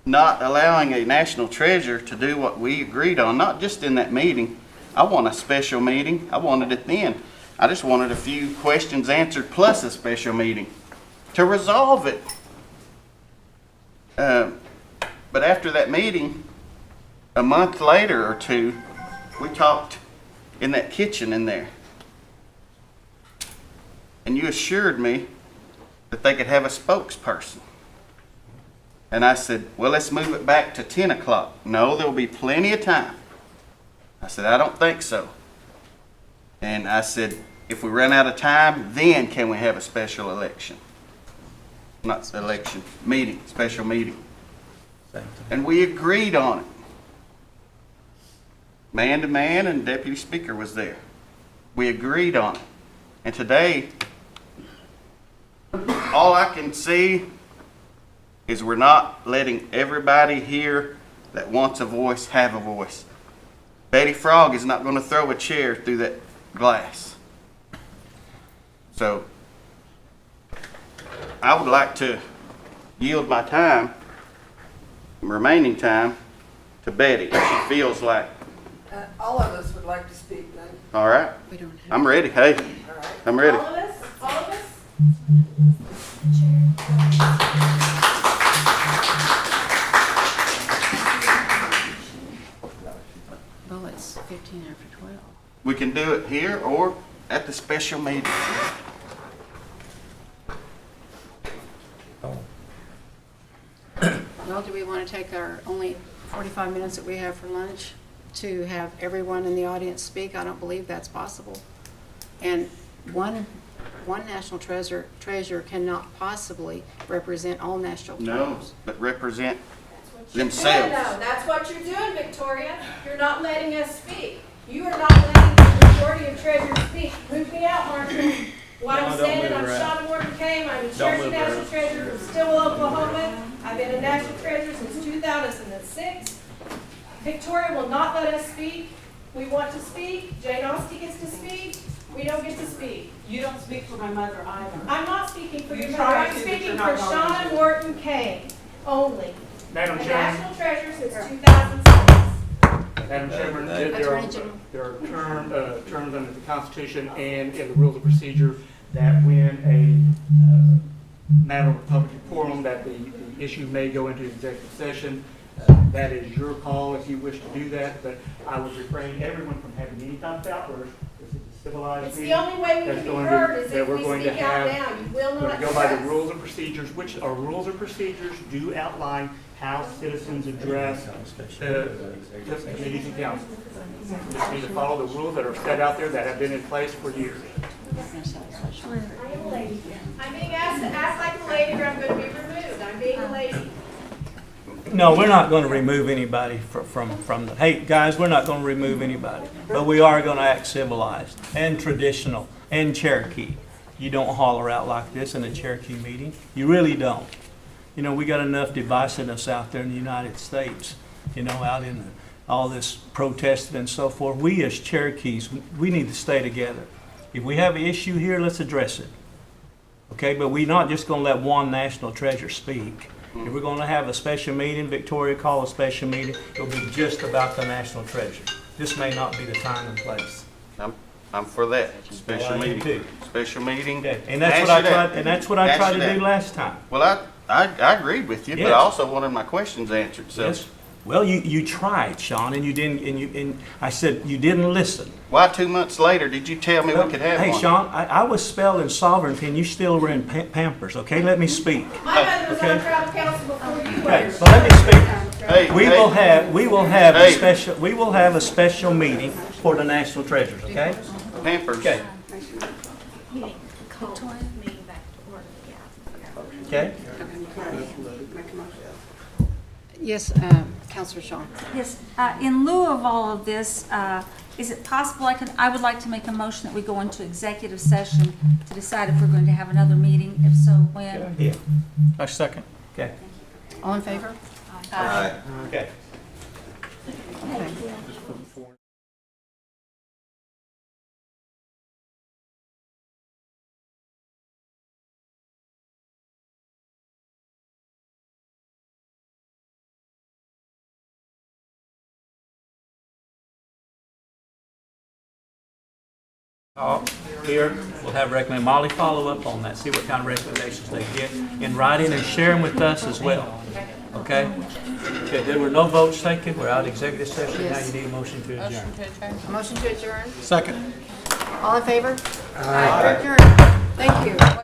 Speaker 1: Not allowing a national treasure to do what we agreed on, not just in that meeting. I want a special meeting. I wanted it then. I just wanted a few questions answered plus a special meeting to resolve it. But after that meeting, a month later or two, we talked in that kitchen in there. And you assured me that they could have a spokesperson. And I said, well, let's move it back to 10 o'clock. No, there'll be plenty of time. I said, I don't think so. And I said, If we run out of time, then can we have a special election? Not election, meeting, special meeting. And we agreed on it. Man to man, and Deputy Speaker was there. We agreed on it. And today, all I can see is we're not letting everybody here that wants a voice have a voice. Betty Frog is not going to throw a chair through that glass. So, I would like to yield my time, remaining time, to Betty if she feels like.
Speaker 21: All of us would like to speak then.
Speaker 1: All right. I'm ready. Hey, I'm ready.
Speaker 21: All of us? All of us?
Speaker 2: Well, it's 15 after 12.
Speaker 1: We can do it here or at the special meeting.
Speaker 2: Well, do we want to take our only 45 minutes that we have for lunch to have everyone in the audience speak? I don't believe that's possible. And one national treasurer cannot possibly represent all national
Speaker 1: No,
Speaker 2: treasures.
Speaker 1: but represent
Speaker 21: No,
Speaker 1: themselves.
Speaker 21: that's what you're doing, Victoria. You're not letting us speak. You are not letting the majority of treasurers speak. Move me out, Marshall. What I'm saying, I'm Shauna Morgan Kane. I'm a Cherokee National Treasurer from Stillwell, Oklahoma. I've been a National Treasurer since 2006. Victoria will not let us speak. We want to speak. Jane Oste gets to speak. We don't get to speak.
Speaker 8: You don't speak for my mother either.
Speaker 21: I'm not speaking for your
Speaker 8: You
Speaker 21: mother.
Speaker 8: try
Speaker 21: I'm
Speaker 8: to, but
Speaker 21: speaking
Speaker 8: you're
Speaker 21: for
Speaker 8: not going
Speaker 21: Shauna
Speaker 8: to.
Speaker 21: Morgan Kane only.
Speaker 22: Madam
Speaker 21: A
Speaker 22: Chairman.
Speaker 21: National Treasurer since 2006.
Speaker 22: Madam Chairman, there
Speaker 2: Attorney
Speaker 22: are,
Speaker 2: General.
Speaker 22: there are terms under the Constitution and in the Rules of Procedure that when a matter of public decorum, that the issue may go into executive session. That is your call if you wish to do that, but I would refrain everyone from having any type of outburst. This is a civilized
Speaker 21: It's
Speaker 22: meeting.
Speaker 21: the only way we
Speaker 22: that's
Speaker 21: can be
Speaker 22: going to-
Speaker 21: heard is
Speaker 22: that
Speaker 21: if
Speaker 22: we're
Speaker 21: we
Speaker 22: going to
Speaker 21: speak out
Speaker 22: have-
Speaker 21: now. You will
Speaker 22: We're
Speaker 21: not
Speaker 22: going to go by the
Speaker 21: hear us.
Speaker 22: rules and procedures, which are rules and procedures do outline how citizens address the committees and council. We just need to follow the rules that are set out there that have been in place for years.
Speaker 21: I am a lady. I'm being asked to act like a lady or I'm going to be removed. I'm being a lady.
Speaker 6: No, we're not going to remove anybody from the, hey, guys, we're not going to remove anybody. But we are going to act civilized and traditional and Cherokee. You don't holler out like this in a Cherokee meeting. You really don't. You know, we got enough divisiveness out there in the United States, you know, out in all this protesting and so forth. We as Cherokees, we need to stay together. If we have an issue here, let's address it. Okay, but we're not just going to let one national treasure speak. If we're going to have a special meeting, Victoria call a special meeting, it'll be just about the national treasure. This may not be the time and place.
Speaker 1: I'm for that. Special
Speaker 6: Well, I do
Speaker 1: meeting.
Speaker 6: too.
Speaker 1: Special meeting.
Speaker 6: Okay, and that's what
Speaker 1: Hash
Speaker 6: I
Speaker 1: it out.
Speaker 6: tried, and that's what I
Speaker 1: Hash
Speaker 6: tried
Speaker 1: it
Speaker 6: to do
Speaker 1: out.
Speaker 6: last time.
Speaker 1: Well, I agreed with you, but I
Speaker 6: Yes.
Speaker 1: also wanted my questions answered, so.
Speaker 6: Yes. Well, you tried, Sean, and you didn't, and I said you didn't listen.
Speaker 1: Why 2 months later did you tell me we could have
Speaker 6: Hey,
Speaker 1: one?
Speaker 6: Sean, I was spelling sovereignty, and you still were in Pampers, okay? Let me speak.
Speaker 21: My mother was
Speaker 6: Okay.
Speaker 21: on tribal council before you
Speaker 6: Okay,
Speaker 21: were.
Speaker 6: well, let me speak.
Speaker 1: Hey,
Speaker 6: We
Speaker 1: hey.
Speaker 6: will have a
Speaker 1: Hey.
Speaker 6: special meeting for the national treasures, okay?
Speaker 1: Pampers.
Speaker 6: Okay, okay?
Speaker 2: Yes, Counselor Shaw.
Speaker 20: Yes, in lieu of all of this, is it possible I would like to make a motion that we go into executive session to decide if we're going to have another meeting, if so, when?
Speaker 6: Yeah. I second. Okay.
Speaker 2: All in favor?
Speaker 6: Okay. Here, we'll have recommend Molly follow up on that, see what kind of recommendations they get in writing and share them with us as well. Okay? Okay, there were no votes taken, we're out of executive session, now you need a motion to adjourn.
Speaker 2: Motion to adjourn?
Speaker 6: Second.
Speaker 2: All in favor? Aye. Adjourn. Thank you.